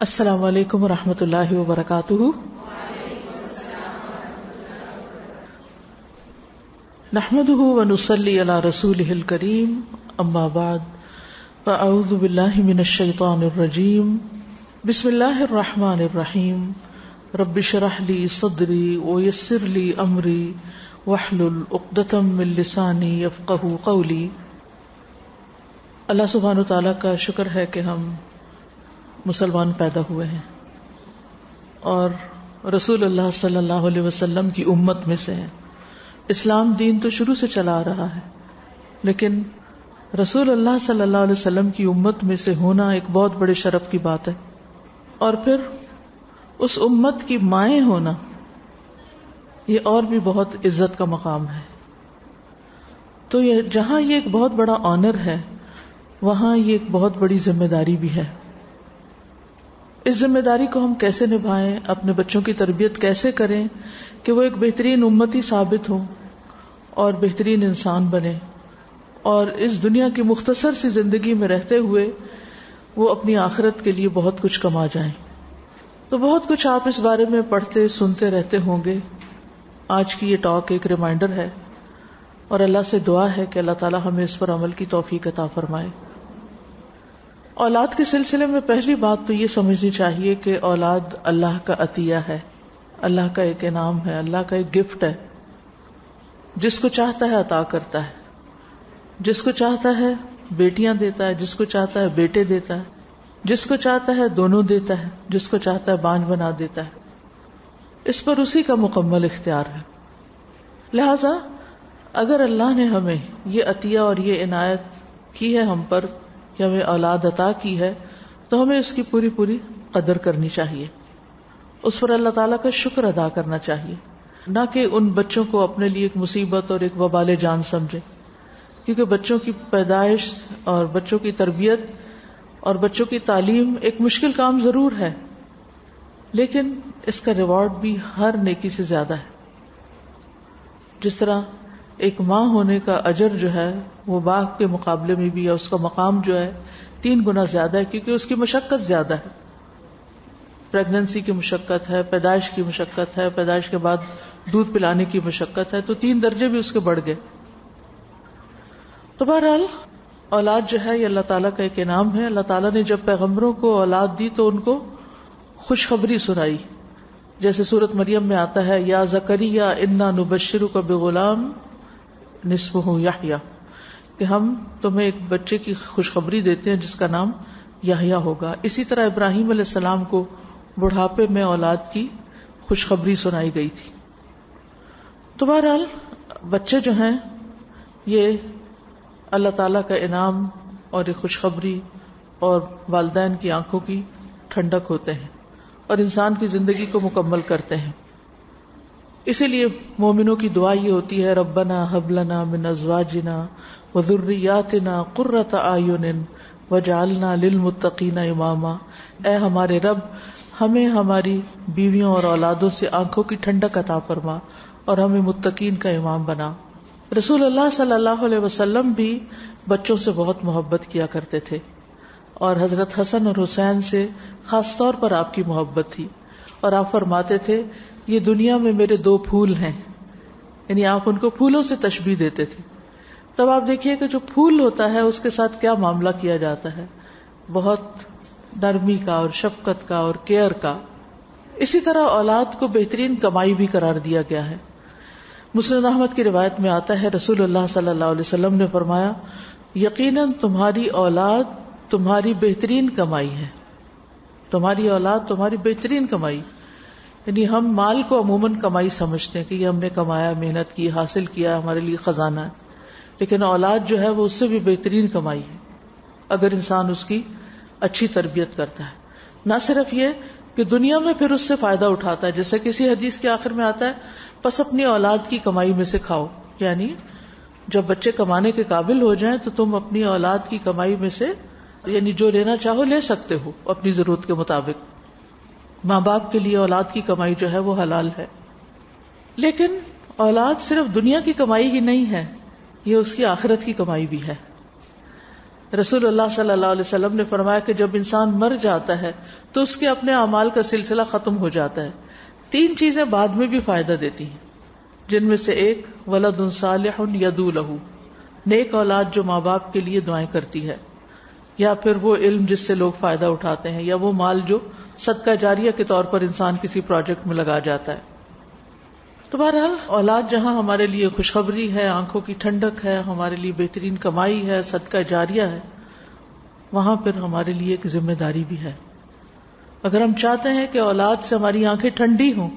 السلام علیکم ورحمۃ اللہ وبرکاتہ. نحمده ونصلی علی رسولہ الکریم. اما بعد فاعوذ باللہ من الشیطان الرجیم. بسم اللہ الرحمن الرحیم. رب اشرح لی صدری ویسر لی امری واحلل عقدۃ من لسانی یفقہوا قولی. اللہ سبحانہ و تعالیٰ کا شکر ہے کہ ہم مسلمان پیدا ہوئے ہیں اور رسول اللہ صلی اللہ علیہ وسلم کی امت میں سے ہیں. اسلام دین تو شروع سے چلا آ رہا ہے، لیکن رسول اللہ صلی اللہ علیہ وسلم کی امت میں سے ہونا ایک بہت بڑے شرف کی بات ہے، اور پھر اس امت کی مائیں ہونا یہ اور بھی بہت عزت کا مقام ہے. تو یہ جہاں یہ ایک بہت بڑا آنر ہے، وہاں یہ ایک بہت بڑی ذمہ داری بھی ہے. اس ذمہ داری کو ہم کیسے نبھائیں، اپنے بچوں کی تربیت کیسے کریں کہ وہ ایک بہترین امتی ثابت ہوں اور بہترین انسان بنے، اور اس دنیا کی مختصر سی زندگی میں رہتے ہوئے وہ اپنی آخرت کے لیے بہت کچھ کما جائیں. تو بہت کچھ آپ اس بارے میں پڑھتے سنتے رہتے ہوں گے. آج کی یہ ٹاک ایک ریمائنڈر ہے، اور اللہ سے دعا ہے کہ اللہ تعالی ہمیں اس پر عمل کی توفیق عطا فرمائے. اولاد کے سلسلے میں پہلی بات تو یہ سمجھنی چاہیے کہ اولاد اللہ کا عطیہ ہے، اللہ کا ایک انعام ہے، اللہ کا ایک گفٹ ہے. جس کو چاہتا ہے عطا کرتا ہے، جس کو چاہتا ہے بیٹیاں دیتا ہے، جس کو چاہتا ہے بیٹے دیتا ہے، جس کو چاہتا ہے دونوں دیتا ہے، جس کو چاہتا ہے بانجھ بنا دیتا ہے. اس پر اسی کا مکمل اختیار ہے. لہذا اگر اللہ نے ہمیں یہ عطیہ اور یہ عنایت کی ہے ہم پر کہ ہمیں اولاد عطا کی ہے، تو ہمیں اس کی پوری پوری قدر کرنی چاہیے، اس پر اللہ تعالیٰ کا شکر ادا کرنا چاہیے، نہ کہ ان بچوں کو اپنے لیے ایک مصیبت اور ایک وبال جان سمجھے. کیونکہ بچوں کی پیدائش اور بچوں کی تربیت اور بچوں کی تعلیم ایک مشکل کام ضرور ہے، لیکن اس کا ریوارڈ بھی ہر نیکی سے زیادہ ہے. جس طرح ایک ماں ہونے کا اجر جو ہے وہ باپ کے مقابلے میں بھی، یا اس کا مقام جو ہے 3 گنا زیادہ ہے، کیونکہ اس کی مشقت زیادہ ہے. پریگننسی کی مشقت ہے، پیدائش کی مشقت ہے، پیدائش کے بعد دودھ پلانے کی مشقت ہے، تو 3 درجے بھی اس کے بڑھ گئے. تو بہرحال اولاد جو ہے یہ اللہ تعالیٰ کا ایک انعام ہے. اللہ تعالیٰ نے جب پیغمبروں کو اولاد دی تو ان کو خوشخبری سنائی، جیسے سورۃ مریم میں آتا ہے یا زکریا انا نبشرک بغلام نسمہ یحییٰ، کہ ہم تمہیں ایک بچے کی خوشخبری دیتے ہیں جس کا نام یحییٰ ہوگا. اسی طرح ابراہیم علیہ السلام کو بڑھاپے میں اولاد کی خوشخبری سنائی گئی تھی. تو بہرحال بچے جو ہیں یہ اللہ تعالیٰ کا انعام اور ایک خوشخبری اور والدین کی آنکھوں کی ٹھنڈک ہوتے ہیں اور انسان کی زندگی کو مکمل کرتے ہیں. اسی لیے مومنوں کی دعا یہ ہوتی ہے ربنا ہب لنا من ازواجنا وذریاتنا قرۃ اعین وجعلنا للمتقین اماما. اے ہمارے رب، ہمیں ہماری بیویوں اور اولادوں سے آنکھوں کی ٹھنڈک عطا فرما اور ہمیں متقین کا امام بنا. رسول اللہ صلی اللہ علیہ وسلم بھی بچوں سے بہت محبت کیا کرتے تھے، اور حضرت حسن اور حسین سے خاص طور پر آپ کی محبت تھی، اور آپ فرماتے تھے یہ دنیا میں میرے 2 پھول ہیں، یعنی آپ ان کو پھولوں سے تشبیہ دیتے تھے. تب آپ دیکھیے کہ جو پھول ہوتا ہے اس کے ساتھ کیا معاملہ کیا جاتا ہے، بہت نرمی کا اور شفقت کا اور کیئر کا. اسی طرح اولاد کو بہترین کمائی بھی قرار دیا گیا ہے. مسند احمد کی روایت میں آتا ہے رسول اللہ صلی اللہ علیہ وسلم نے فرمایا یقیناً تمہاری اولاد تمہاری بہترین کمائی ہے. تمہاری اولاد تمہاری بہترین کمائی، یعنی ہم مال کو عموماً کمائی سمجھتے ہیں کہ یہ ہم نے کمایا، محنت کی، حاصل کیا، ہمارے لیے خزانہ ہے. لیکن اولاد جو ہے وہ اس سے بھی بہترین کمائی ہے اگر انسان اس کی اچھی تربیت کرتا ہے. نہ صرف یہ کہ دنیا میں پھر اس سے فائدہ اٹھاتا ہے، جیسے کسی حدیث کے آخر میں آتا ہے پس اپنی اولاد کی کمائی میں سے کھاؤ. یعنی جب بچے کمانے کے قابل ہو جائیں تو تم اپنی اولاد کی کمائی میں سے یعنی جو لینا چاہو لے سکتے ہو اپنی ضرورت کے مطابق. ماں باپ کے لیے اولاد کی کمائی جو ہے وہ حلال ہے. لیکن اولاد صرف دنیا کی کمائی ہی نہیں ہے، یہ اس کی آخرت کی کمائی بھی ہے. رسول اللہ صلی اللہ علیہ وسلم نے فرمایا کہ جب انسان مر جاتا ہے تو اس کے اپنے اعمال کا سلسلہ ختم ہو جاتا ہے. 3 چیزیں بعد میں بھی فائدہ دیتی ہیں، جن میں سے ایک ولد صالح یدعو لہ، نیک اولاد جو ماں باپ کے لیے دعائیں کرتی ہے، یا پھر وہ علم جس سے لوگ فائدہ اٹھاتے ہیں، یا وہ مال جو صدقہ جاریہ کے طور پر انسان کسی پروجیکٹ میں لگا جاتا ہے. تو بہرحال اولاد جہاں ہمارے لیے خوشخبری ہے، آنکھوں کی ٹھنڈک ہے، ہمارے لیے بہترین کمائی ہے، صدقہ جاریہ ہے، وہاں پھر ہمارے لیے ایک ذمہ داری بھی ہے. اگر ہم چاہتے ہیں کہ اولاد سے ہماری آنکھیں ٹھنڈی ہوں،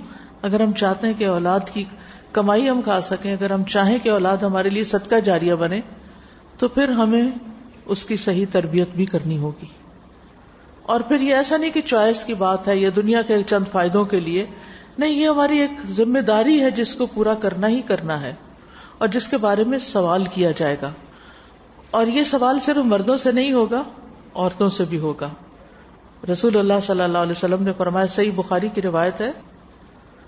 اگر ہم چاہتے ہیں کہ اولاد کی کمائی ہم کھا سکیں، اگر ہم چاہیں کہ اولاد ہمارے لیے صدقہ جاریہ بنے، تو پھر ہمیں اس کی صحیح تربیت بھی کرنی ہوگی. اور پھر یہ ایسا نہیں کہ چوائس کی بات ہے یا دنیا کے چند فائدوں کے لیے، نہیں، یہ ہماری ایک ذمہ داری ہے جس کو پورا کرنا ہی کرنا ہے، اور جس کے بارے میں سوال کیا جائے گا. اور یہ سوال صرف مردوں سے نہیں ہوگا، عورتوں سے بھی ہوگا. رسول اللہ صلی اللہ علیہ وسلم نے فرمایا، صحیح بخاری کی روایت ہے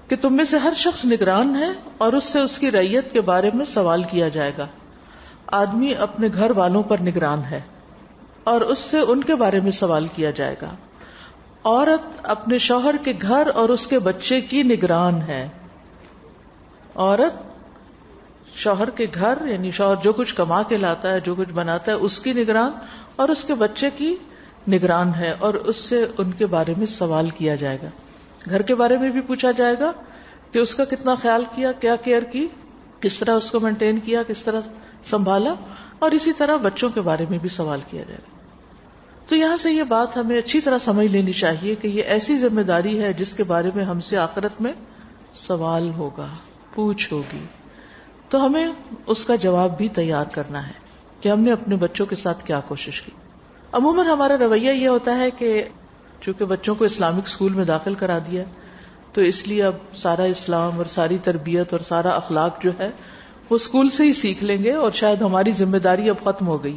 کہ تم میں سے ہر شخص نگران ہے اور اس سے اس کی رعیت کے بارے میں سوال کیا جائے گا. آدمی اپنے گھر والوں پر نگران ہے اور اس سے ان کے بارے میں سوال کیا جائے گا. عورت اپنے شوہر کے گھر اور اس کے بچے کی نگران ہے. عورت شوہر کے گھر، یعنی شوہر جو کچھ کما کے لاتا ہے، جو کچھ بناتا ہے، اس کی نگران، اور اس کے بچے کی نگران ہے، اور اس سے ان کے بارے میں سوال کیا جائے گا. گھر کے بارے میں بھی پوچھا جائے گا کہ اس کا کتنا خیال کیا، کیا کیئر کی، کس طرح اس کو مینٹین کیا، کس طرح سنبھالا، اور اسی طرح بچوں کے بارے میں بھی سوال کیا جائے گا. تو یہاں سے یہ بات ہمیں اچھی طرح سمجھ لینی چاہیے کہ یہ ایسی ذمہ داری ہے جس کے بارے میں ہم سے آخرت میں سوال ہوگا، پوچھ ہوگی. تو ہمیں اس کا جواب بھی تیار کرنا ہے کہ ہم نے اپنے بچوں کے ساتھ کیا کوشش کی. عموماً ہمارا رویہ یہ ہوتا ہے کہ چونکہ بچوں کو اسلامک اسکول میں داخل کرا دیا تو اس لیے اب سارا اسلام اور ساری تربیت اور سارا اخلاق جو ہے وہ اسکول سے ہی سیکھ لیں گے، اور شاید ہماری ذمہ داری اب ختم ہو گئی،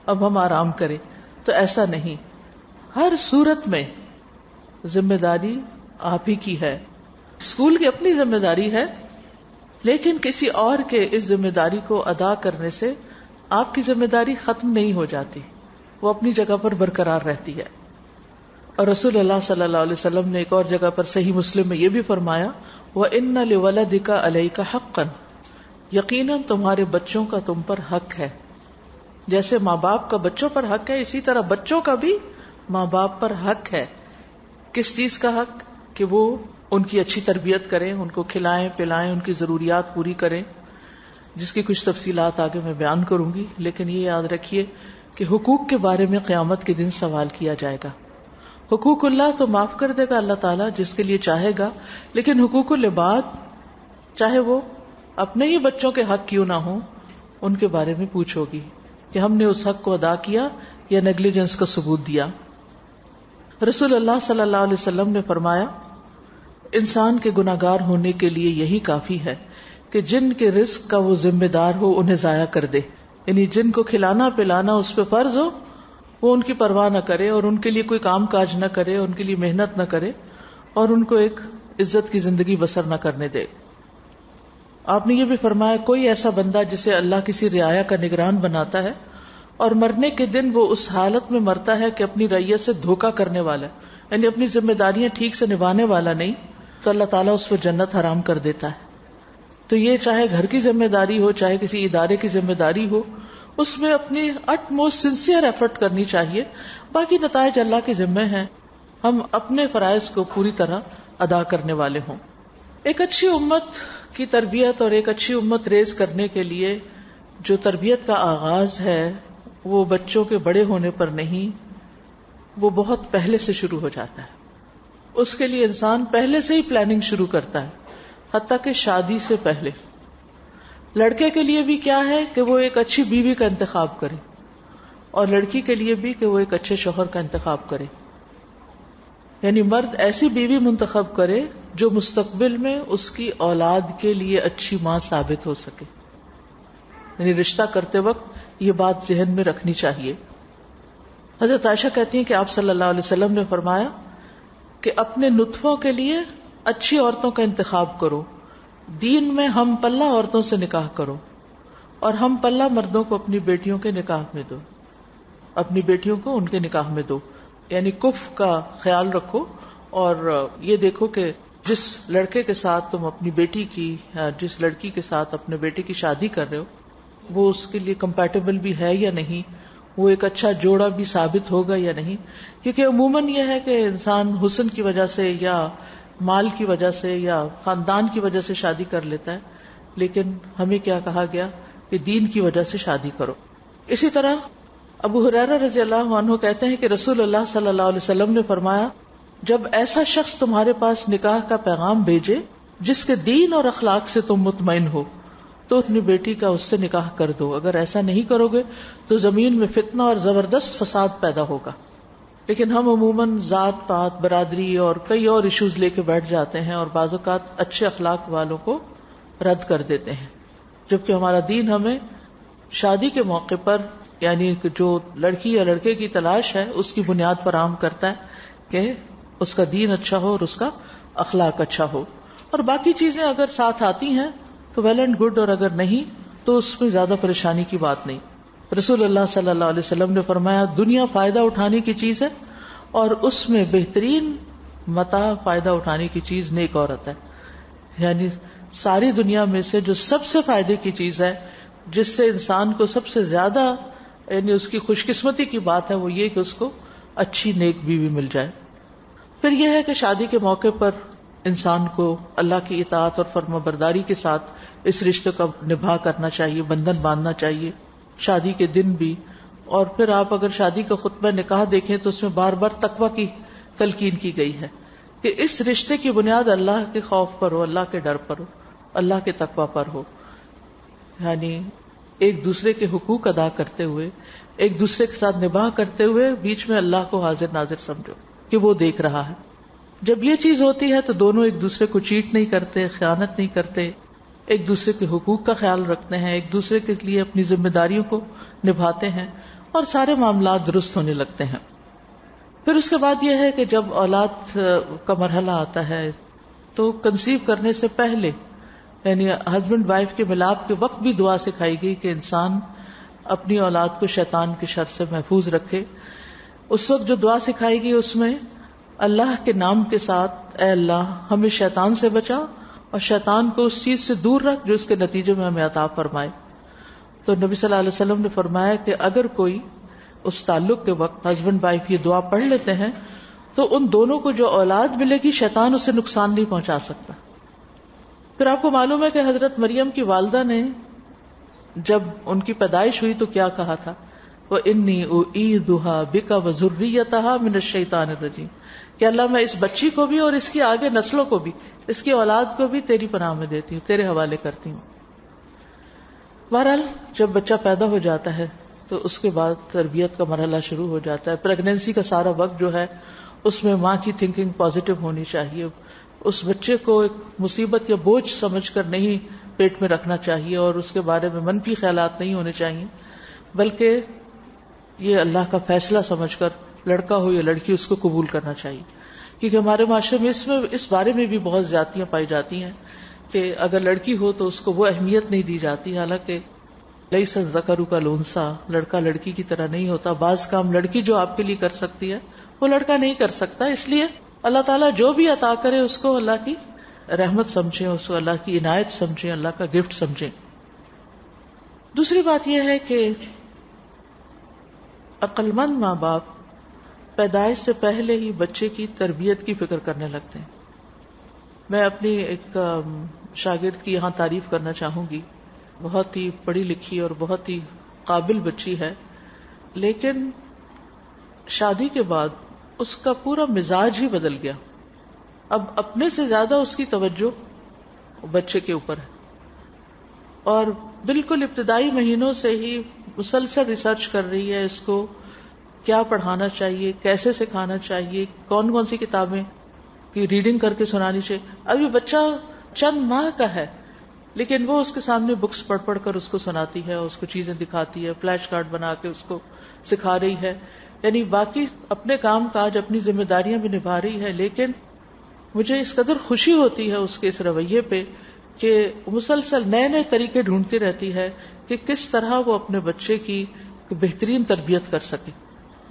اب ہم آرام کریں. تو ایسا نہیں، ہر صورت میں ذمہ داری آپ ہی کی ہے. اسکول کی اپنی ذمہ داری ہے، لیکن کسی اور کے اس ذمہ داری کو ادا کرنے سے آپ کی ذمہ داری ختم نہیں ہو جاتی، وہ اپنی جگہ پر برقرار رہتی ہے. اور رسول اللہ صلی اللہ علیہ وسلم نے ایک اور جگہ پر صحیح مسلم میں یہ بھی فرمایا، وَإِنَّ لِوَلَدِكَ عَلَيْكَ حَقًّا، یقیناً تمہارے بچوں کا تم پر حق ہے. جیسے ماں باپ کا بچوں پر حق ہے، اسی طرح بچوں کا بھی ماں باپ پر حق ہے. کس چیز کا حق؟ کہ وہ ان کی اچھی تربیت کریں، ان کو کھلائیں پلائیں، ان کی ضروریات پوری کریں، جس کی کچھ تفصیلات آگے میں بیان کروں گی. لیکن یہ یاد رکھیے کہ حقوق کے بارے میں قیامت کے دن سوال کیا جائے گا. حقوق اللہ تو معاف کر دے گا اللہ تعالیٰ جس کے لیے چاہے گا، لیکن حقوق العباد، چاہے وہ اپنے ہی بچوں کے حق کیوں نہ ہوں، ان کے بارے میں پوچھو گی کہ ہم نے اس حق کو ادا کیا یا نیگلیجنس کا ثبوت دیا. رسول اللہ صلی اللہ علیہ وسلم نے فرمایا، انسان کے گناہگار ہونے کے لیے یہی کافی ہے کہ جن کے رزق کا وہ ذمہ دار ہو انہیں ضائع کر دے. یعنی جن کو کھلانا پلانا اس پہ فرض ہو، وہ ان کی پرواہ نہ کرے اور ان کے لیے کوئی کام کاج نہ کرے، ان کے لیے محنت نہ کرے اور ان کو ایک عزت کی زندگی بسر نہ کرنے دے. آپ نے یہ بھی فرمایا، کوئی ایسا بندہ جسے اللہ کسی رعایا کا نگران بناتا ہے اور مرنے کے دن وہ اس حالت میں مرتا ہے کہ اپنی رعیت سے دھوکہ کرنے والا ہے، یعنی اپنی ذمہ داریاں ٹھیک سے نبھانے والا نہیں، تو اللہ تعالیٰ اس پر جنت حرام کر دیتا ہے. تو یہ چاہے گھر کی ذمہ داری ہو، چاہے کسی ادارے کی ذمہ داری ہو، اس میں اپنی اٹ موسٹ سنسیئر ایفرٹ کرنی چاہیے. باقی نتائج اللہ کے ذمہ ہیں، ہم اپنے فرائض کو پوری طرح ادا کرنے والے ہوں. ایک اچھی امت کی تربیت اور ایک اچھی امت ریز کرنے کے لیے جو تربیت کا آغاز ہے وہ بچوں کے بڑے ہونے پر نہیں، وہ بہت پہلے سے شروع ہو جاتا ہے. اس کے لیے انسان پہلے سے ہی پلاننگ شروع کرتا ہے، حتیٰ کہ شادی سے پہلے. لڑکے کے لیے بھی کیا ہے کہ وہ ایک اچھی بیوی کا انتخاب کرے، اور لڑکی کے لیے بھی کہ وہ ایک اچھے شوہر کا انتخاب کرے. یعنی مرد ایسی بیوی منتخب کرے جو مستقبل میں اس کی اولاد کے لیے اچھی ماں ثابت ہو سکے. یعنی رشتہ کرتے وقت یہ بات ذہن میں رکھنی چاہیے. حضرت عائشہ کہتی ہیں کہ آپ صلی اللہ علیہ وسلم نے فرمایا کہ اپنے نطفوں کے لیے اچھی عورتوں کا انتخاب کرو، دین میں ہم پلہ عورتوں سے نکاح کرو، اور ہم پلہ مردوں کو اپنی بیٹیوں کے نکاح میں دو. اپنی بیٹیوں کو ان کے نکاح میں دو. یعنی کف کا خیال رکھو اور یہ دیکھو کہ جس لڑکے کے ساتھ تم اپنی بیٹی کی یا جس لڑکی کے ساتھ اپنے بیٹے کی شادی کر رہے ہو وہ اس کے لیے کمپیٹیبل بھی ہے یا نہیں, وہ ایک اچھا جوڑا بھی ثابت ہوگا یا نہیں. کیونکہ عموماً یہ ہے کہ انسان حسن کی وجہ سے یا مال کی وجہ سے یا خاندان کی وجہ سے شادی کر لیتا ہے, لیکن ہمیں کیا کہا گیا کہ دین کی وجہ سے شادی کرو. اسی طرح ابو ہریرہ رضی اللہ عنہ کہتے ہیں کہ رسول اللہ صلی اللہ علیہ وسلم نے فرمایا, جب ایسا شخص تمہارے پاس نکاح کا پیغام بھیجے جس کے دین اور اخلاق سے تم مطمئن ہو تو اپنی بیٹی کا اس سے نکاح کر دو. اگر ایسا نہیں کرو گے تو زمین میں فتنہ اور زبردست فساد پیدا ہوگا. لیکن ہم عموماً ذات پات, برادری اور کئی اور ایشوز لے کے بیٹھ جاتے ہیں اور بعض اوقات اچھے اخلاق والوں کو رد کر دیتے ہیں, جبکہ ہمارا دین ہمیں شادی کے موقع پر یعنی جو لڑکی یا لڑکے کی تلاش ہے اس کی بنیاد فراہم کرتا ہے کہ اس کا دین اچھا ہو اور اس کا اخلاق اچھا ہو, اور باقی چیزیں اگر ساتھ آتی ہیں تو ویل اینڈ گڈ, اور اگر نہیں تو اس میں زیادہ پریشانی کی بات نہیں. رسول اللہ صلی اللہ علیہ وسلم نے فرمایا, دنیا فائدہ اٹھانے کی چیز ہے اور اس میں بہترین متاع فائدہ اٹھانے کی چیز نیک عورت ہے. یعنی ساری دنیا میں سے جو سب سے فائدے کی چیز ہے, جس سے انسان کو سب سے زیادہ یعنی اس کی خوش قسمتی کی بات ہے, وہ یہ کہ اس کو اچھی نیک بیوی مل جائے. پھر یہ ہے کہ شادی کے موقع پر انسان کو اللہ کی اطاعت اور فرما برداری کے ساتھ اس رشتے کا نبھا کرنا چاہیے, بندھن باندھنا چاہیے شادی کے دن بھی. اور پھر آپ اگر شادی کا خطبہ نکاح دیکھیں تو اس میں بار بار تقویٰ کی تلقین کی گئی ہے کہ اس رشتے کی بنیاد اللہ کے خوف پر ہو, اللہ کے ڈر پر ہو, اللہ کے تقویٰ پر ہو. یعنی ایک دوسرے کے حقوق ادا کرتے ہوئے, ایک دوسرے کے ساتھ نباہ کرتے ہوئے بیچ میں اللہ کو حاضر ناظر سمجھو کہ وہ دیکھ رہا ہے. جب یہ چیز ہوتی ہے تو دونوں ایک دوسرے کو چیٹ نہیں کرتے, خیانت نہیں کرتے, ایک دوسرے کے حقوق کا خیال رکھتے ہیں, ایک دوسرے کے لیے اپنی ذمہ داریوں کو نبھاتے ہیں اور سارے معاملات درست ہونے لگتے ہیں. پھر اس کے بعد یہ ہے کہ جب اولاد کا مرحلہ آتا ہے تو کنسیو کرنے سے پہلے یعنی ہسبینڈ وائف کے ملاپ کے وقت بھی دعا سکھائی گئی کہ انسان اپنی اولاد کو شیطان کے شر سے محفوظ رکھے. اس وقت جو دعا سکھائی گئی اس میں اللہ کے نام کے ساتھ, اے اللہ ہمیں شیطان سے بچا اور شیطان کو اس چیز سے دور رکھ جو اس کے نتیجے میں ہمیں عطا فرمائے. تو نبی صلی اللہ علیہ وسلم نے فرمایا کہ اگر کوئی اس تعلق کے وقت ہسبینڈ وائف یہ دعا پڑھ لیتے ہیں تو ان دونوں کو جو اولاد ملے گی شیطان اسے نقصان نہیں پہنچا سکتا. پھر آپ کو معلوم ہے کہ حضرت مریم کی والدہ نے جب ان کی پیدائش ہوئی تو کیا کہا تھا, وَإِنِّي أُعِيذُهَا بِكَ وَذُرِّيَّتَهَا مِنَ الشَّيْطَانِ الرَّجِيمِ, کہ اللہ میں اس بچی کو بھی اور اس کی آگے نسلوں کو بھی, اس کی اولاد کو بھی تیری پناہ میں دیتی ہوں, تیرے حوالے کرتی ہوں. بہرحال جب بچہ پیدا ہو جاتا ہے تو اس کے بعد تربیت کا مرحلہ شروع ہو جاتا ہے. پریگنینسی کا سارا وقت جو ہے اس میں ماں کی تھنکنگ پازیٹو ہونی چاہیے. اس بچے کو ایک مصیبت یا بوجھ سمجھ کر نہیں پیٹ میں رکھنا چاہیے اور اس کے بارے میں منفی خیالات نہیں ہونے چاہیے, بلکہ یہ اللہ کا فیصلہ سمجھ کر لڑکا ہو یا لڑکی اس کو قبول کرنا چاہیے. کیونکہ ہمارے معاشرے میں اس بارے میں بھی بہت زیادتیاں پائی جاتی ہیں کہ اگر لڑکی ہو تو اس کو وہ اہمیت نہیں دی جاتی, حالانکہ لیس الذکر کالانثی, لڑکا لڑکی کی طرح نہیں ہوتا. بعض کام لڑکی جو آپ کے لیے کر سکتی ہے وہ لڑکا نہیں کر سکتا. اس لیے اللہ تعالیٰ جو بھی عطا کرے اس کو اللہ کی رحمت سمجھیں, اس کو اللہ کی عنایت سمجھیں, اللہ کا گفٹ سمجھیں. دوسری بات یہ ہے کہ عقل مند ماں باپ پیدائش سے پہلے ہی بچے کی تربیت کی فکر کرنے لگتے ہیں. میں اپنی ایک شاگرد کی یہاں تعریف کرنا چاہوں گی. بہت ہی پڑھی لکھی اور بہت ہی قابل بچی ہے, لیکن شادی کے بعد اس کا پورا مزاج ہی بدل گیا. اب اپنے سے زیادہ اس کی توجہ بچے کے اوپر ہے اور بالکل ابتدائی مہینوں سے ہی مسلسل ریسرچ کر رہی ہے اس کو کیا پڑھانا چاہیے, کیسے سکھانا چاہیے, کون کون سی کتابیں کی ریڈنگ کر کے سنانی چاہیے. ابھی بچہ چند ماہ کا ہے لیکن وہ اس کے سامنے بکس پڑھ پڑھ کر اس کو سناتی ہے, اس کو چیزیں دکھاتی ہے, فلیش کارڈ بنا کے اس کو سکھا رہی ہے. یعنی باقی اپنے کام کاج اپنی ذمہ داریاں بھی نبھا رہی ہے, لیکن مجھے اس قدر خوشی ہوتی ہے اس کے اس رویے پہ کہ مسلسل نئے نئے طریقے ڈھونڈتی رہتی ہے کہ کس طرح وہ اپنے بچے کی کہ بہترین تربیت کر سکے.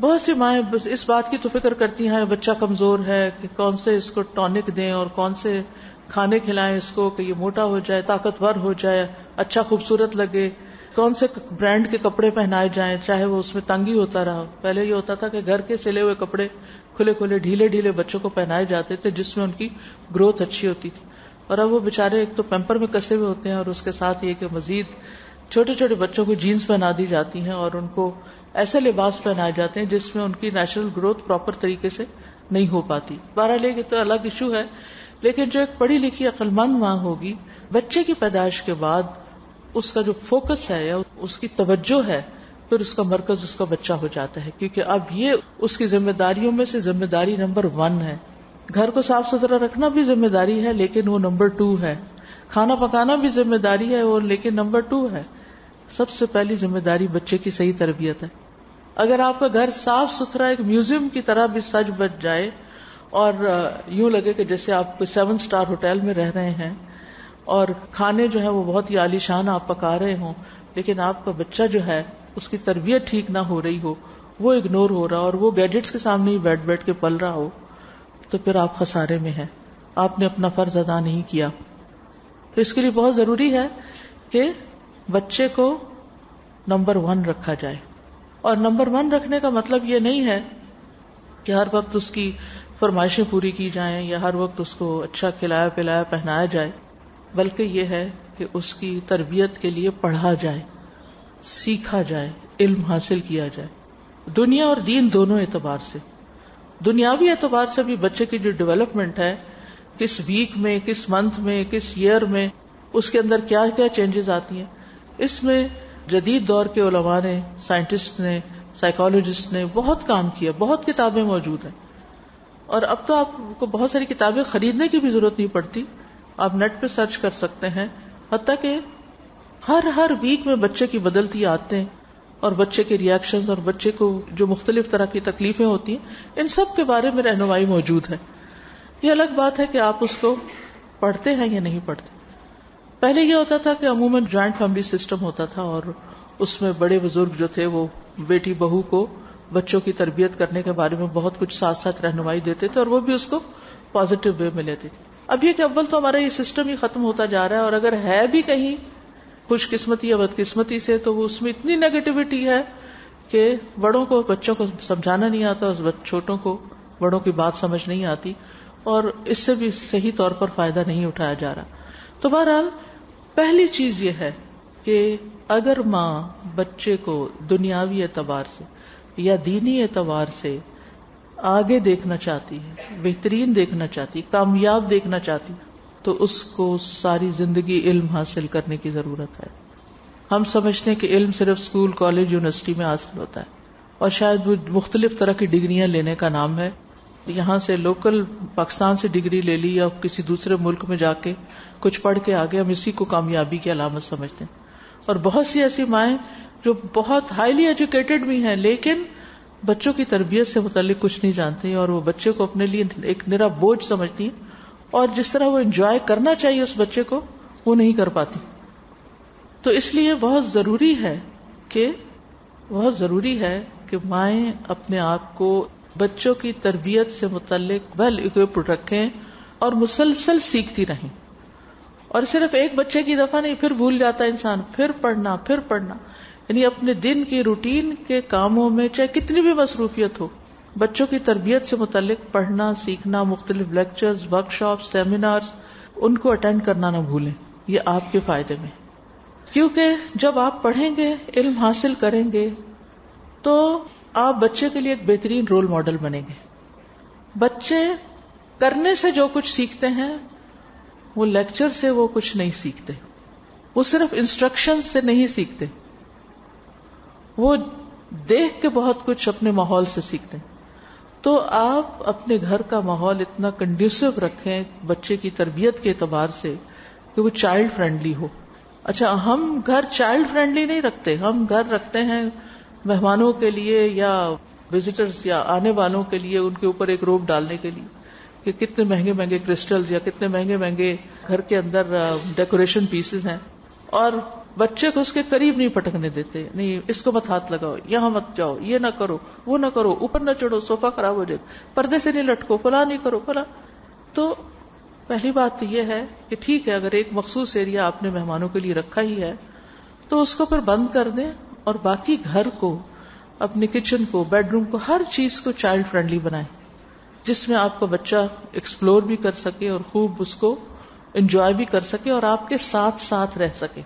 بہت سی مائیں بس اس بات کی تو فکر کرتی ہیں بچہ کمزور ہے کہ کون سے اس کو ٹونک دیں اور کون سے کھانے کھلائیں اس کو کہ یہ موٹا ہو جائے, طاقتور ہو جائے, اچھا خوبصورت لگے, کون سے برانڈ کے کپڑے پہنائے جائیں چاہے وہ اس میں تنگی ہوتا رہا. پہلے یہ ہوتا تھا کہ گھر کے سلے ہوئے کپڑے کھلے کھلے ڈھیلے ڈھیلے بچوں کو پہنائے جاتے تھے جس میں ان کی گروتھ اچھی ہوتی تھی. اور اب وہ بےچارے ایک تو پیمپر میں کسے ہوئے ہوتے ہیں اور اس کے ساتھ یہ کہ مزید چھوٹے چھوٹے بچوں کو جینز پہنا دی جاتی ہیں اور ان کو ایسے لباس پہنائے جاتے ہیں جس میں ان کی نیچرل گروتھ پراپر طریقے سے نہیں ہو پاتی. بہرحال یہ تو الگ ایشو ہے, لیکن جو ایک پڑھی لکھی عقل مند ماں ہوگی, بچے کی پیدائش کے بعد اس کا جو فوکس ہے یا اس کی توجہ ہے پھر اس کا مرکز اس کا بچہ ہو جاتا ہے, کیونکہ اب یہ اس کی ذمہ داریوں میں سے ذمہ داری نمبر 1 ہے. گھر کو صاف ستھرا رکھنا بھی ذمہ داری ہے لیکن وہ نمبر 2 ہے. کھانا پکانا بھی ذمہ داری ہے وہ لیکن نمبر 2 ہے. سب سے پہلی ذمہ داری بچے کی صحیح تربیت ہے. اگر آپ کا گھر صاف ستھرا ایک میوزیم کی طرح بھی سج بج جائے اور یوں لگے کہ جیسے آپ کوئی 7 اسٹار ہوٹل میں رہ رہے ہیں اور کھانے جو ہیں وہ بہت ہی عالی شان آپ پکا رہے ہوں, لیکن آپ کا بچہ جو ہے اس کی تربیت ٹھیک نہ ہو رہی ہو, وہ اگنور ہو رہا اور وہ گیجٹس کے سامنے ہی بیٹھ کے پل رہا ہو, تو پھر آپ خسارے میں ہیں, آپ نے اپنا فرض ادا نہیں کیا. تو اس کے لیے بہت ضروری ہے کہ بچے کو نمبر 1 رکھا جائے. اور نمبر 1 رکھنے کا مطلب یہ نہیں ہے کہ ہر وقت اس کی فرمائشیں پوری کی جائیں یا ہر وقت اس کو اچھا کھلایا پلایا پہنایا جائے, بلکہ یہ ہے کہ اس کی تربیت کے لیے پڑھا جائے, سیکھا جائے, علم حاصل کیا جائے, دنیا اور دین دونوں اعتبار سے. دنیاوی اعتبار سے بھی بچے کی جو ڈیولپمنٹ ہے, کس ویک میں, کس منتھ میں, کس ایئر میں, اس کے اندر کیا کیا چینجز آتی ہیں, اس میں جدید دور کے علماء نے, سائنٹسٹ نے, سائیکالوجسٹ نے بہت کام کیا, بہت کتابیں موجود ہیں. اور اب تو آپ کو بہت ساری کتابیں خریدنے کی بھی ضرورت نہیں پڑتی, آپ نیٹ پہ سرچ کر سکتے ہیں. حتیٰ کہ ہر ویک میں بچے کی بدلتی عادتیں اور بچے کے ریئیکشنز اور بچے کو جو مختلف طرح کی تکلیفیں ہوتی ہیں, ان سب کے بارے میں رہنمائی موجود ہے. یہ الگ بات ہے کہ آپ اس کو پڑھتے ہیں یا نہیں پڑھتے. پہلے یہ ہوتا تھا کہ عموماً جوائنٹ فیملی سسٹم ہوتا تھا اور اس میں بڑے بزرگ جو تھے وہ بیٹی بہو کو بچوں کی تربیت کرنے کے بارے میں بہت کچھ ساتھ ساتھ رہنمائی دیتے تھے اور وہ بھی اس کو پازیٹیو وے میں لیتے تھے. اب یہ کہ اول تو ہمارا یہ سسٹم ہی ختم ہوتا جا رہا ہے, اور اگر ہے بھی کہیں خوش قسمتی یا بدقسمتی سے تو وہ اس میں اتنی نیگیٹیوٹی ہے کہ بڑوں کو بچوں کو سمجھانا نہیں آتا, اس چھوٹوں کو بڑوں کی بات سمجھ نہیں آتی, اور اس سے بھی صحیح طور پر فائدہ نہیں اٹھایا جا رہا. تو بہرحال پہلی چیز یہ ہے کہ اگر ماں بچے کو دنیاوی اعتبار سے یا دینی اعتبار سے آگے دیکھنا چاہتی ہے, بہترین دیکھنا چاہتی, کامیاب دیکھنا چاہتی, تو اس کو ساری زندگی علم حاصل کرنے کی ضرورت ہے. ہم سمجھتے ہیں کہ علم صرف اسکول, کالج, یونیورسٹی میں حاصل ہوتا ہے, اور شاید وہ مختلف طرح کی ڈگریاں لینے کا نام ہے. یہاں سے لوکل پاکستان سے ڈگری لے لی یا کسی دوسرے ملک میں جا کے کچھ پڑھ کے آگے, ہم اسی کو کامیابی کی علامت سمجھتے ہیں. اور بہت سی ایسی مائیں جو بہت ہائیلی ایجوکیٹڈ بھی ہیں لیکن بچوں کی تربیت سے متعلق کچھ نہیں جانتی, اور وہ بچے کو اپنے لیے ایک نرا بوجھ سمجھتی ہیں, اور جس طرح وہ انجوائے کرنا چاہیے اس بچے کو وہ نہیں کر پاتی. تو اس لیے بہت ضروری ہے کہ مائیں اپنے آپ کو بچوں کی تربیت سے متعلق ویل اکوپڈ رکھیں اور مسلسل سیکھتی رہیں. اور صرف ایک بچے کی دفعہ نہیں, پھر بھول جاتا ہے انسان, پھر پڑھنا, یعنی اپنے دن کی روٹین کے کاموں میں چاہے کتنی بھی مصروفیت ہو, بچوں کی تربیت سے متعلق پڑھنا, سیکھنا, مختلف لیکچرز, ورک شاپ, سیمینارز, ان کو اٹینڈ کرنا نہ بھولیں. یہ آپ کے فائدے میں, کیونکہ جب آپ پڑھیں گے, علم حاصل کریں گے, تو آپ بچے کے لیے ایک بہترین رول ماڈل بنیں گے. بچے کرنے سے جو کچھ سیکھتے ہیں وہ لیکچر سے وہ کچھ نہیں سیکھتے, وہ صرف انسٹرکشن سے نہیں سیکھتے, وہ دیکھ کے بہت کچھ اپنے ماحول سے سیکھتے ہیں. تو آپ اپنے گھر کا ماحول اتنا کنڈیوسو رکھیں بچے کی تربیت کے اعتبار سے کہ وہ چائلڈ فرینڈلی ہو. اچھا, ہم گھر چائلڈ فرینڈلی نہیں رکھتے, ہم گھر رکھتے ہیں مہمانوں کے لیے یا وزٹرز یا آنے والوں کے لیے ان کے اوپر ایک روب ڈالنے کے لیے کہ کتنے مہنگے کرسٹلز یا کتنے مہنگے گھر کے اندر ڈیکوریشن پیسز ہیں, اور بچے کو اس کے قریب نہیں پٹکنے دیتے، نہیں اس کو مت ہاتھ لگاؤ، یہاں مت جاؤ، یہ نہ کرو، وہ نہ کرو، اوپر نہ چڑھو، صوفہ خراب ہو جائے گا، پردے سے نہیں لٹکو، فلاں نہیں کرو، فلاں. تو پہلی بات تو یہ ہے کہ ٹھیک ہے، اگر ایک مخصوص ایریا آپ نے مہمانوں کے لیے رکھا ہی ہے تو اس کو پھر بند کر دیں، اور باقی گھر کو، اپنے کچن کو، بیڈ روم کو، ہر چیز کو چائلڈ فرینڈلی بنائیں، جس میں آپ کا بچہ ایکسپلور بھی کر سکے اور خوب اس کو انجوائے بھی کر سکے اور آپ کے ساتھ ساتھ رہ سکے.